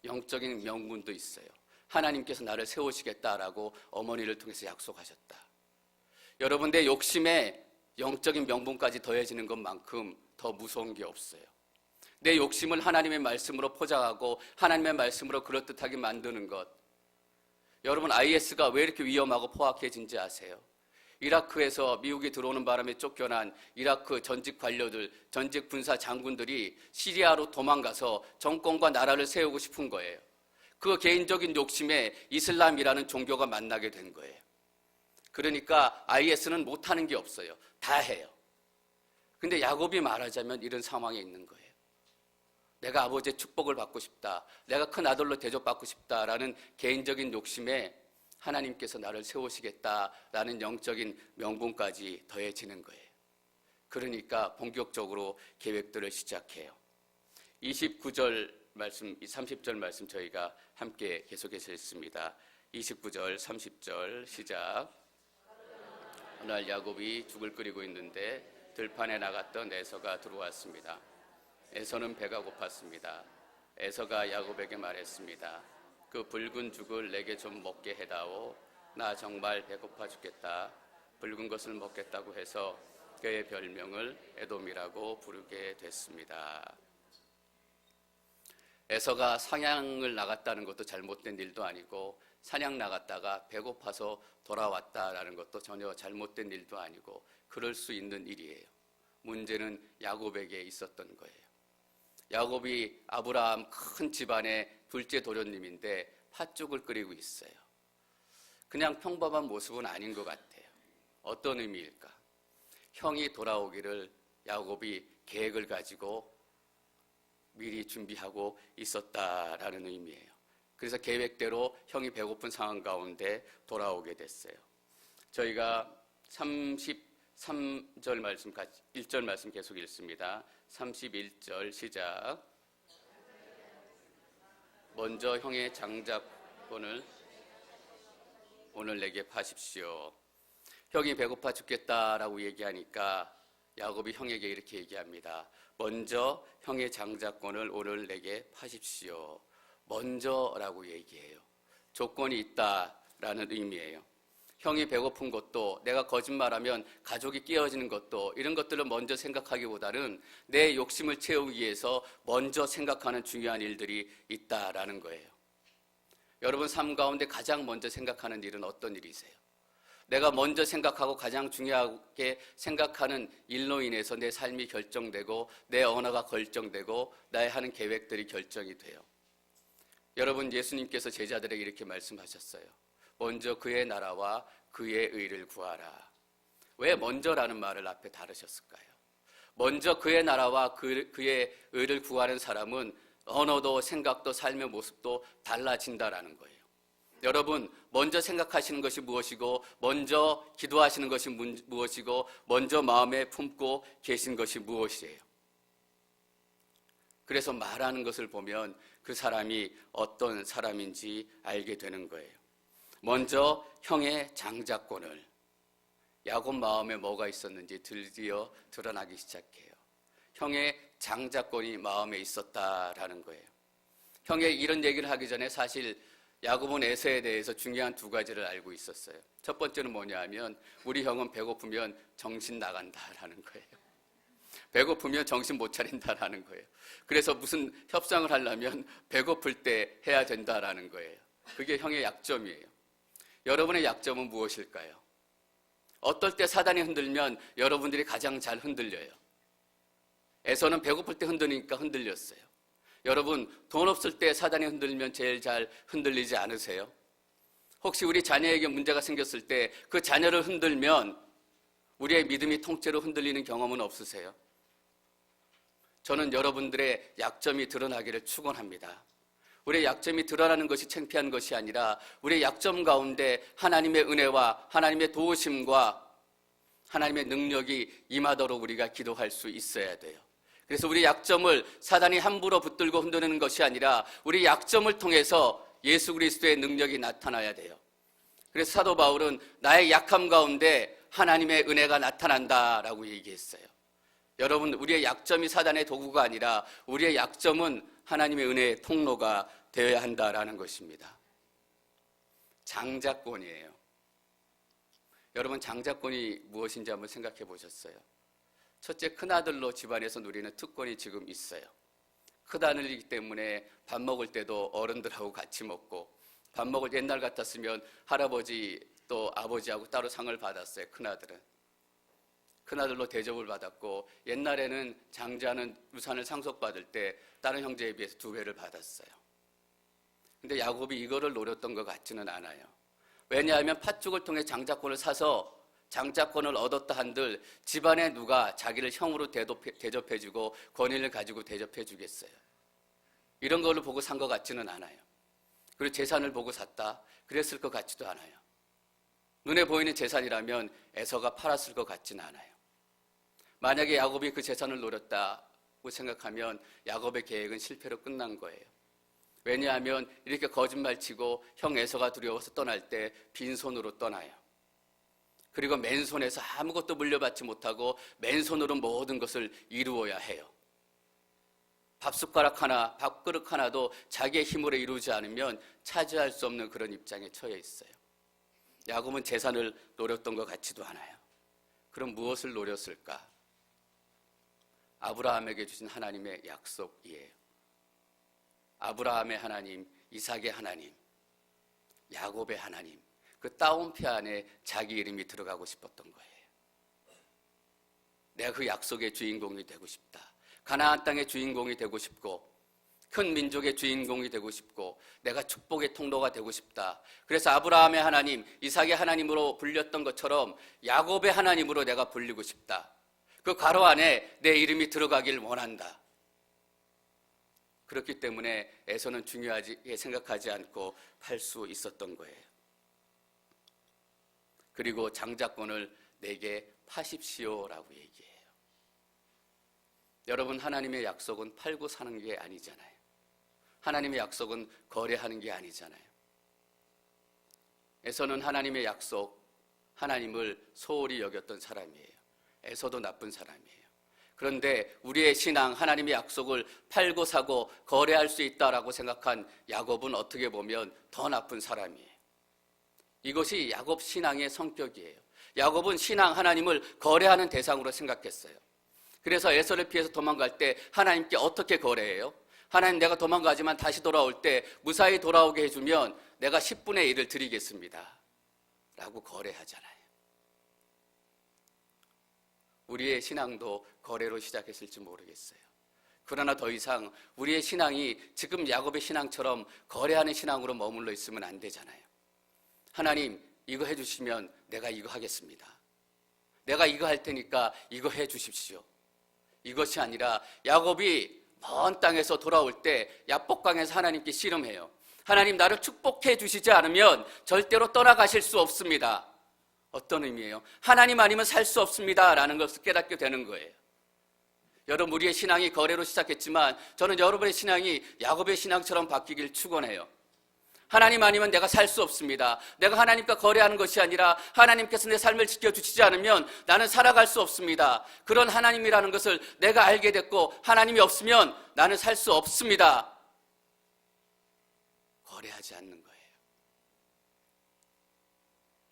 영적인 명분도 있어요. 하나님께서 나를 세우시겠다라고 어머니를 통해서 약속하셨다. 여러분, 내 욕심에 영적인 명분까지 더해지는 것만큼 더 무서운 게 없어요. 내 욕심을 하나님의 말씀으로 포장하고 하나님의 말씀으로 그럴듯하게 만드는 것. 여러분, IS가 왜 이렇게 위험하고 포악해진지 아세요? 이라크에서 미국이 들어오는 바람에 쫓겨난 이라크 전직 관료들, 전직 군사 장군들이 시리아로 도망가서 정권과 나라를 세우고 싶은 거예요. 그 개인적인 욕심에 이슬람이라는 종교가 만나게 된 거예요. 그러니까 IS는 못하는 게 없어요. 다 해요. 근데 야곱이 말하자면 이런 상황에 있는 거예요. 내가 아버지의 축복을 받고 싶다. 내가 큰 아들로 대접받고 싶다라는 개인적인 욕심에 하나님께서 나를 세우시겠다라는 영적인 명분까지 더해지는 거예요. 그러니까 본격적으로 계획들을 시작해요. 29절 말씀, 30절 말씀 저희가 함께 계속해서 읽습니다. 29절, 30절 시작. 어느 날 야곱이 죽을 끓이고 있는데 들판에 나갔던 에서가 들어왔습니다. 에서는 배가 고팠습니다. 에서가 야곱에게 말했습니다. 그 붉은 죽을 내게 좀 먹게 해다오. 나 정말 배고파 죽겠다. 붉은 것을 먹겠다고 해서 그의 별명을 에돔이라고 부르게 됐습니다. 에서가 사냥을 나갔다는 것도 잘못된 일도 아니고 사냥 나갔다가 배고파서 돌아왔다라는 것도 전혀 잘못된 일도 아니고 그럴 수 있는 일이에요. 문제는 야곱에게 있었던 거예요. 야곱이 아브라함 큰 집안의 둘째 도련님인데 팥죽을 끓이고 있어요. 그냥 평범한 모습은 아닌 것 같아요. 어떤 의미일까? 형이 돌아오기를 야곱이 계획을 가지고 미리 준비하고 있었다라는 의미예요. 그래서 계획대로 형이 배고픈 상황 가운데 돌아오게 됐어요. 저희가 33절 말씀, 1절 말씀 계속 읽습니다. 31절 시작. 먼저 형의 장자권을 오늘 내게 파십시오. 형이 배고파 죽겠다라고 얘기하니까 야곱이 형에게 이렇게 얘기합니다. 먼저 형의 장자권을 오늘 내게 파십시오. 먼저라고 얘기해요. 조건이 있다라는 의미예요. 형이 배고픈 것도, 내가 거짓말하면 가족이 깨어지는 것도, 이런 것들을 먼저 생각하기보다는 내 욕심을 채우기 위해서 먼저 생각하는 중요한 일들이 있다라는 거예요. 여러분 삶 가운데 가장 먼저 생각하는 일은 어떤 일이세요? 내가 먼저 생각하고 가장 중요하게 생각하는 일로 인해서 내 삶이 결정되고 내 언어가 결정되고 나의 하는 계획들이 결정이 돼요. 여러분, 예수님께서 제자들에게 이렇게 말씀하셨어요. 먼저 그의 나라와 그의 의를 구하라. 왜 먼저라는 말을 앞에 다루셨을까요? 먼저 그의 나라와 그의 의를 구하는 사람은 언어도 생각도 삶의 모습도 달라진다라는 거예요. 여러분, 먼저 생각하시는 것이 무엇이고 먼저 기도하시는 것이 무엇이고 먼저 마음에 품고 계신 것이 무엇이에요? 그래서 말하는 것을 보면 그 사람이 어떤 사람인지 알게 되는 거예요. 먼저 형의 장자권을, 야곱 마음에 뭐가 있었는지 드디어 드러나기 시작해요. 형의 장자권이 마음에 있었다라는 거예요. 형의 이런 얘기를 하기 전에 사실 야곱은 에서에 대해서 중요한 두 가지를 알고 있었어요. 첫 번째는 뭐냐 하면 우리 형은 배고프면 정신 나간다라는 거예요. 배고프면 정신 못 차린다라는 거예요. 그래서 무슨 협상을 하려면 배고플 때 해야 된다라는 거예요. 그게 형의 약점이에요. 여러분의 약점은 무엇일까요? 어떨 때 사단이 흔들면 여러분들이 가장 잘 흔들려요. 에서는 배고플 때 흔드니까 흔들렸어요. 여러분, 돈 없을 때 사단이 흔들면 제일 잘 흔들리지 않으세요? 혹시 우리 자녀에게 문제가 생겼을 때 그 자녀를 흔들면 우리의 믿음이 통째로 흔들리는 경험은 없으세요? 저는 여러분들의 약점이 드러나기를 축원합니다. 우리의 약점이 드러나는 것이 창피한 것이 아니라 우리의 약점 가운데 하나님의 은혜와 하나님의 도우심과 하나님의 능력이 임하도록 우리가 기도할 수 있어야 돼요. 그래서 우리 약점을 사단이 함부로 붙들고 흔드는 것이 아니라 우리 약점을 통해서 예수 그리스도의 능력이 나타나야 돼요. 그래서 사도 바울은 나의 약함 가운데 하나님의 은혜가 나타난다라고 얘기했어요. 여러분, 우리의 약점이 사단의 도구가 아니라 우리의 약점은 하나님의 은혜의 통로가 되어야 한다라는 것입니다. 장자권이에요. 여러분, 장자권이 무엇인지 한번 생각해 보셨어요? 첫째, 큰아들로 집안에서 누리는 특권이 지금 있어요. 큰아들이기 때문에 밥 먹을 때도 어른들하고 같이 먹고, 밥 먹을 옛날 같았으면 할아버지 또 아버지하고 따로 상을 받았어요. 큰아들은 큰아들로 대접을 받았고, 옛날에는 장자는 유산을 상속받을 때 다른 형제에 비해서 2배를 받았어요. 근데 야곱이 이거를 노렸던 것 같지는 않아요. 왜냐하면 팥죽을 통해 장자권을 사서 장자권을 얻었다 한들 집안에 누가 자기를 형으로 대접해주고 권위를 가지고 대접해주겠어요? 이런 걸로 보고 산 것 같지는 않아요. 그리고 재산을 보고 샀다? 그랬을 것 같지도 않아요. 눈에 보이는 재산이라면 에서가 팔았을 것 같지는 않아요. 만약에 야곱이 그 재산을 노렸다고 생각하면 야곱의 계획은 실패로 끝난 거예요. 왜냐하면 이렇게 거짓말치고 형 에서가 두려워서 떠날 때 빈손으로 떠나요. 그리고 맨손에서 아무것도 물려받지 못하고 맨손으로 모든 것을 이루어야 해요. 밥숟가락 하나, 밥그릇 하나도 자기의 힘으로 이루지 않으면 차지할 수 없는 그런 입장에 처해 있어요. 야곱은 재산을 노렸던 것 같지도 않아요. 그럼 무엇을 노렸을까? 아브라함에게 주신 하나님의 약속이에요. 아브라함의 하나님, 이삭의 하나님, 야곱의 하나님, 그 따옴표 안에 자기 이름이 들어가고 싶었던 거예요. 내가 그 약속의 주인공이 되고 싶다. 가나안 땅의 주인공이 되고 싶고 큰 민족의 주인공이 되고 싶고 내가 축복의 통로가 되고 싶다. 그래서 아브라함의 하나님, 이삭의 하나님으로 불렸던 것처럼 야곱의 하나님으로 내가 불리고 싶다. 그 가로 안에 내 이름이 들어가길 원한다. 그렇기 때문에 에서는 중요하게 생각하지 않고 팔 수 있었던 거예요. 그리고 장자권을 내게 파십시오라고 얘기해요. 여러분, 하나님의 약속은 팔고 사는 게 아니잖아요. 하나님의 약속은 거래하는 게 아니잖아요. 에서는 하나님의 약속, 하나님을 소홀히 여겼던 사람이에요. 에서도 나쁜 사람이에요. 그런데 우리의 신앙, 하나님의 약속을 팔고 사고 거래할 수 있다라고 생각한 야곱은 어떻게 보면 더 나쁜 사람이에요. 이것이 야곱 신앙의 성격이에요. 야곱은 신앙, 하나님을 거래하는 대상으로 생각했어요. 그래서 에서를 피해서 도망갈 때 하나님께 어떻게 거래해요? 하나님, 내가 도망가지만 다시 돌아올 때 무사히 돌아오게 해주면 내가 10분의 1을 드리겠습니다 라고 거래하잖아요. 우리의 신앙도 거래로 시작했을지 모르겠어요. 그러나 더 이상 우리의 신앙이 지금 야곱의 신앙처럼 거래하는 신앙으로 머물러 있으면 안 되잖아요. 하나님, 이거 해주시면 내가 이거 하겠습니다. 내가 이거 할 테니까 이거 해주십시오. 이것이 아니라 야곱이 먼 땅에서 돌아올 때 야복강에서 하나님께 씨름해요. 하나님, 나를 축복해 주시지 않으면 절대로 떠나가실 수 없습니다. 어떤 의미예요? 하나님 아니면 살 수 없습니다 라는 것을 깨닫게 되는 거예요. 여러분, 우리의 신앙이 거래로 시작했지만 저는 여러분의 신앙이 야곱의 신앙처럼 바뀌길 축원해요. 하나님 아니면 내가 살 수 없습니다. 내가 하나님과 거래하는 것이 아니라 하나님께서 내 삶을 지켜주시지 않으면 나는 살아갈 수 없습니다. 그런 하나님이라는 것을 내가 알게 됐고 하나님이 없으면 나는 살 수 없습니다. 거래하지 않는 거예요.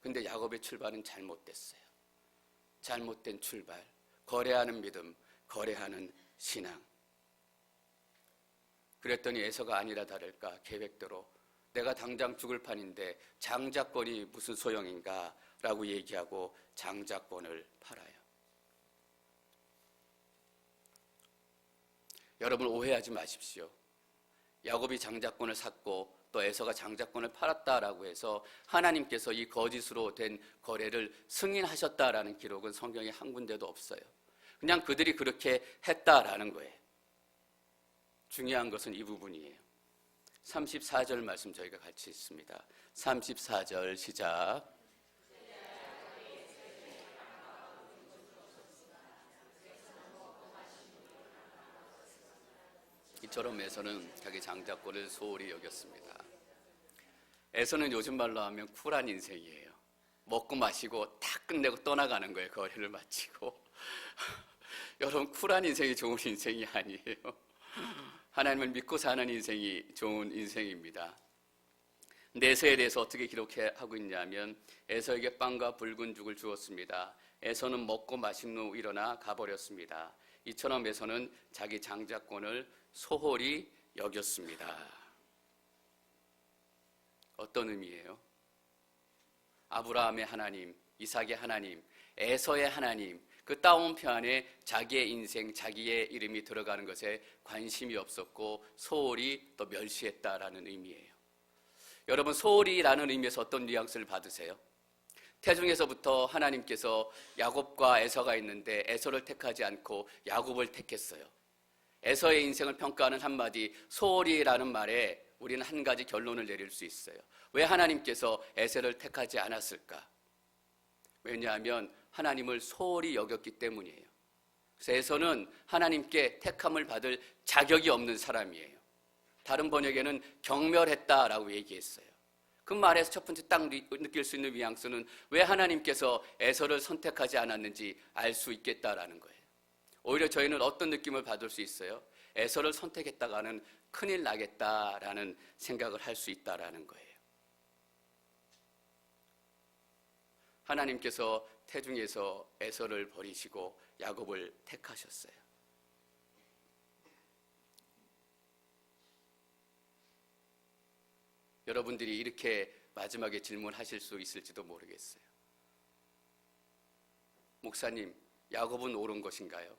근데 야곱의 출발은 잘못됐어요. 잘못된 출발, 거래하는 믿음, 거래하는 신앙. 그랬더니 에서가 아니라 다를까 계획대로 내가 당장 죽을 판인데 장자권이 무슨 소용인가 라고 얘기하고 장자권을 팔아요. 여러분 오해하지 마십시오. 야곱이 장자권을 샀고 또 에서가 장자권을 팔았다라고 해서 하나님께서 이 거짓으로 된 거래를 승인하셨다라는 기록은 성경에 한 군데도 없어요. 그냥 그들이 그렇게 했다라는 거예요. 중요한 것은 이 부분이에요. 34절 말씀 저희가 같이 읽습니다. 34절 시작. 이처럼 에서는 자기 장자권을 소홀히 여겼습니다. 에서는 요즘 말로 하면 쿨한 인생이에요. 먹고 마시고 다 끝내고 떠나가는 거예요. 거래를 마치고. 여러분 쿨한 인생이 좋은 인생이 아니에요. 하나님을 믿고 사는 인생이 좋은 인생입니다. 근데 에서에 대해서 어떻게 기록하고 있냐면 에서에게 빵과 붉은 죽을 주었습니다. 에서는 먹고 마신 후 일어나 가버렸습니다. 이처럼 에서는 자기 장자권을 소홀히 여겼습니다. 어떤 의미예요? 아브라함의 하나님, 이삭의 하나님, 에서의 하나님, 그 따옴표 안에 자기의 인생, 자기의 이름이 들어가는 것에 관심이 없었고 소홀히 또 멸시했다라는 의미예요. 여러분 소홀히라는 의미에서 어떤 뉘앙스를 받으세요? 태중에서부터 하나님께서 야곱과 에서가 있는데 에서를 택하지 않고 야곱을 택했어요. 에서의 인생을 평가하는 한마디 소홀히라는 말에 우리는 한 가지 결론을 내릴 수 있어요. 왜 하나님께서 에서를 택하지 않았을까? 왜냐하면 하나님을 소홀히 여겼기 때문이에요. 그래서 에서는 하나님께 택함을 받을 자격이 없는 사람이에요. 다른 번역에는 경멸했다라고 얘기했어요. 그 말에서 첫 번째 딱 느낄 수 있는 뉘앙스는 왜 하나님께서 에서를 선택하지 않았는지 알 수 있겠다라는 거예요. 오히려 저희는 어떤 느낌을 받을 수 있어요? 에서를 선택했다가는 큰일 나겠다라는 생각을 할 수 있다라는 거예요. 하나님께서 태중에서 에서를 버리시고 야곱을 택하셨어요. 여러분들이 이렇게 마지막에 질문하실 수 있을지도 모르겠어요. 목사님, 야곱은 옳은 것인가요?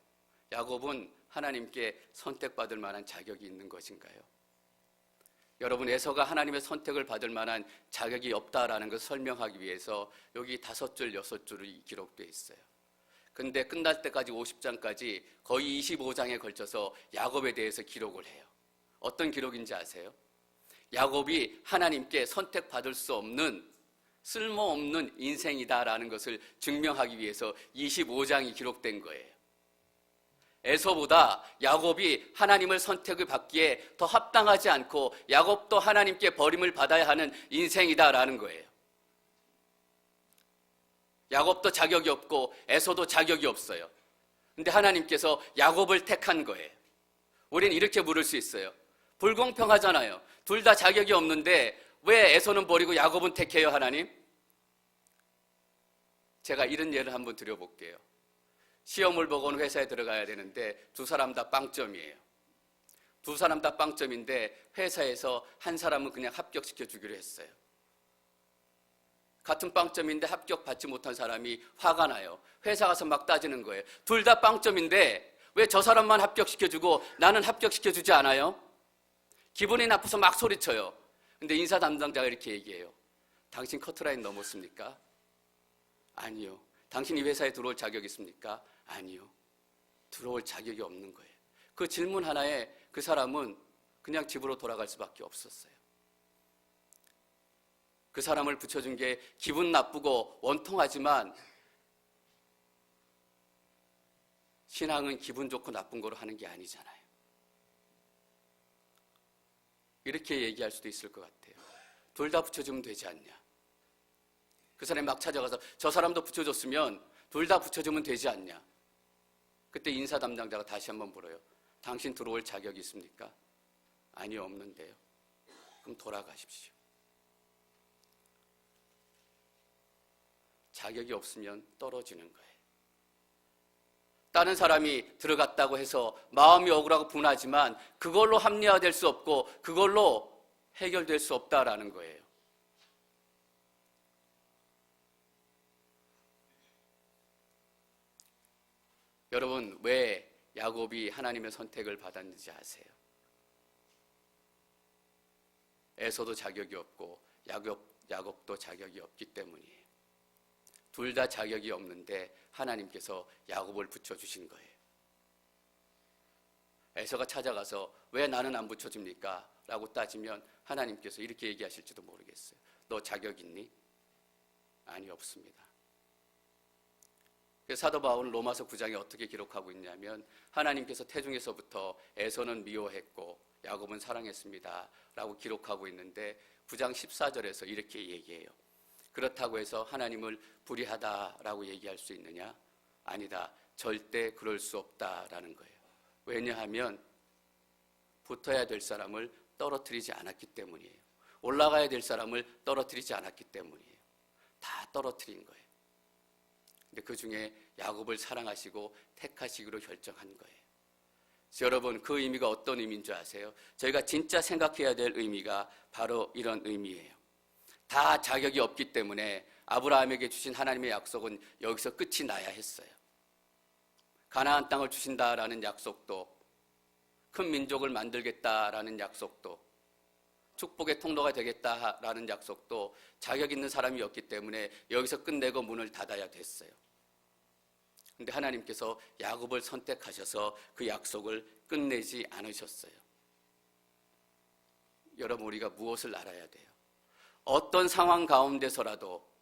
야곱은 하나님께 선택받을 만한 자격이 있는 것인가요? 여러분, 에서가 하나님의 선택을 받을 만한 자격이 없다라는 것을 설명하기 위해서 여기 5줄, 6줄이 기록되어 있어요. 근데 끝날 때까지 50장까지 거의 25장에 걸쳐서 야곱에 대해서 기록을 해요. 어떤 기록인지 아세요? 야곱이 하나님께 선택받을 수 없는 쓸모없는 인생이다라는 것을 증명하기 위해서 25장이 기록된 거예요. 에서보다 야곱이 하나님을 선택을 받기에 더 합당하지 않고 야곱도 하나님께 버림을 받아야 하는 인생이다라는 거예요. 야곱도 자격이 없고 에서도 자격이 없어요. 근데 하나님께서 야곱을 택한 거예요. 우리는 이렇게 물을 수 있어요. 불공평하잖아요. 둘 다 자격이 없는데 왜 에서는 버리고 야곱은 택해요, 하나님? 제가 이런 예를 한번 드려볼게요. 시험을 보고는 회사에 들어가야 되는데 두 사람 다 빵점이에요. 두 사람 다 빵점인데 회사에서 한 사람은 그냥 합격시켜 주기로 했어요. 같은 빵점인데 합격받지 못한 사람이 화가 나요. 회사 가서 막 따지는 거예요. 둘 다 빵점인데 왜 저 사람만 합격시켜주고 나는 합격시켜주지 않아요? 기분이 나빠서 막 소리쳐요. 근데 인사 담당자가 이렇게 얘기해요. 당신 커트라인 넘었습니까? 아니요. 당신이 회사에 들어올 자격이 있습니까? 아니요. 들어올 자격이 없는 거예요. 그 질문 하나에 그 사람은 그냥 집으로 돌아갈 수밖에 없었어요. 그 사람을 붙여준 게 기분 나쁘고 원통하지만 신앙은 기분 좋고 나쁜 거로 하는 게 아니잖아요. 이렇게 얘기할 수도 있을 것 같아요. 둘 다 붙여주면 되지 않냐. 그 사람이 막 찾아가서 저 사람도 붙여줬으면 둘 다 붙여주면 되지 않냐. 그때 인사 담당자가 다시 한번 물어요. 당신 들어올 자격이 있습니까? 아니요, 없는데요. 그럼 돌아가십시오. 자격이 없으면 떨어지는 거예요. 다른 사람이 들어갔다고 해서 마음이 억울하고 분하지만 그걸로 합리화될 수 없고 그걸로 해결될 수 없다라는 거예요. 여러분, 왜 야곱이 하나님의 선택을 받았는지 아세요? 에서도 자격이 없고 야곱도 자격이 없기 때문이에요. 둘 다 자격이 없는데 하나님께서 야곱을 붙여주신 거예요. 에서가 찾아가서 왜 나는 안 붙여줍니까? 라고 따지면 하나님께서 이렇게 얘기하실지도 모르겠어요. 너 자격 있니? 아니, 없습니다. 사도 바울은 로마서 9장에 어떻게 기록하고 있냐면 하나님께서 태중에서부터 에서는 미워했고 야곱은 사랑했습니다 라고 기록하고 있는데 9장 14절에서 이렇게 얘기해요. 그렇다고 해서 하나님을 불의하다라고 얘기할 수 있느냐? 아니다. 절대 그럴 수 없다라는 거예요. 왜냐하면 붙어야 될 사람을 떨어뜨리지 않았기 때문이에요. 올라가야 될 사람을 떨어뜨리지 않았기 때문이에요. 다 떨어뜨린 거예요. 근데 그 중에 야곱을 사랑하시고 택하시기로 결정한 거예요. 여러분, 그 의미가 어떤 의미인 줄 아세요? 저희가 진짜 생각해야 될 의미가 바로 이런 의미예요. 다 자격이 없기 때문에 아브라함에게 주신 하나님의 약속은 여기서 끝이 나야 했어요. 가나안 땅을 주신다라는 약속도, 큰 민족을 만들겠다라는 약속도, 축복의 통로가 되겠다라는 약속도 자격 있는 사람이었기 때문에 여기서 끝내고 문을 닫아야 됐어요. 근데 하나님께서 야곱을 선택하셔서 그 약속을 끝내지 않으셨어요. 여러분, 우리가 무엇을 알아야 돼요? 어떤 상황 가운데서라도,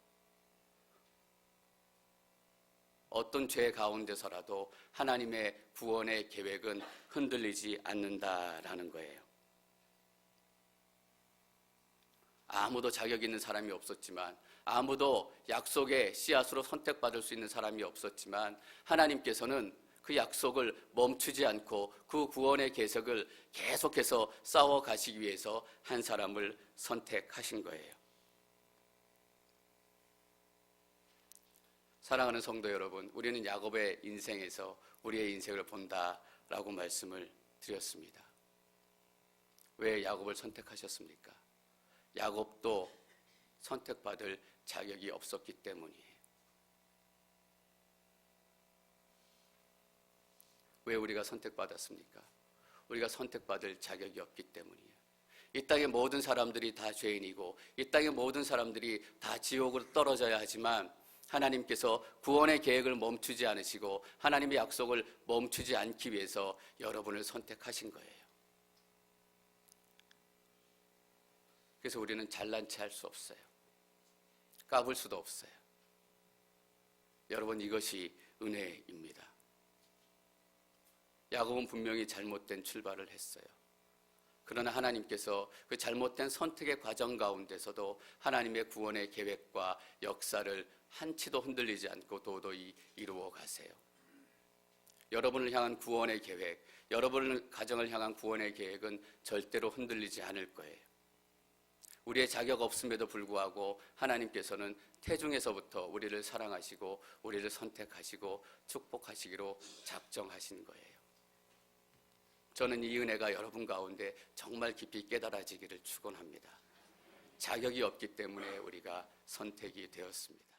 어떤 죄 가운데서라도 하나님의 구원의 계획은 흔들리지 않는다라는 거예요. 아무도 자격 있는 사람이 없었지만, 아무도 약속의 씨앗으로 선택받을 수 있는 사람이 없었지만 하나님께서는 그 약속을 멈추지 않고 그 구원의 계획을 계속해서 쌓아가시기 위해서 한 사람을 선택하신 거예요. 사랑하는 성도 여러분, 우리는 야곱의 인생에서 우리의 인생을 본다라고 말씀을 드렸습니다. 왜 야곱을 선택하셨습니까? 야곱도 선택받을 자격이 없었기 때문이에요. 왜 우리가 선택받았습니까? 우리가 선택받을 자격이 없기 때문이에요. 이 땅의 모든 사람들이 다 죄인이고 이 땅의 모든 사람들이 다 지옥으로 떨어져야 하지만 하나님께서 구원의 계획을 멈추지 않으시고 하나님의 약속을 멈추지 않기 위해서 여러분을 선택하신 거예요. 그래서 우리는 잘난 체 할 수 없어요. 까불 수도 없어요. 여러분, 이것이 은혜입니다. 야곱은 분명히 잘못된 출발을 했어요. 그러나 하나님께서 그 잘못된 선택의 과정 가운데서도 하나님의 구원의 계획과 역사를 한치도 흔들리지 않고 도도히 이루어 가세요. 여러분을 향한 구원의 계획, 여러분의 가정을 향한 구원의 계획은 절대로 흔들리지 않을 거예요. 우리의 자격 없음에도 불구하고 하나님께서는 태중에서부터 우리를 사랑하시고 우리를 선택하시고 축복하시기로 작정하신 거예요. 저는 이 은혜가 여러분 가운데 정말 깊이 깨달아지기를 축원합니다. 자격이 없기 때문에 우리가 선택이 되었습니다.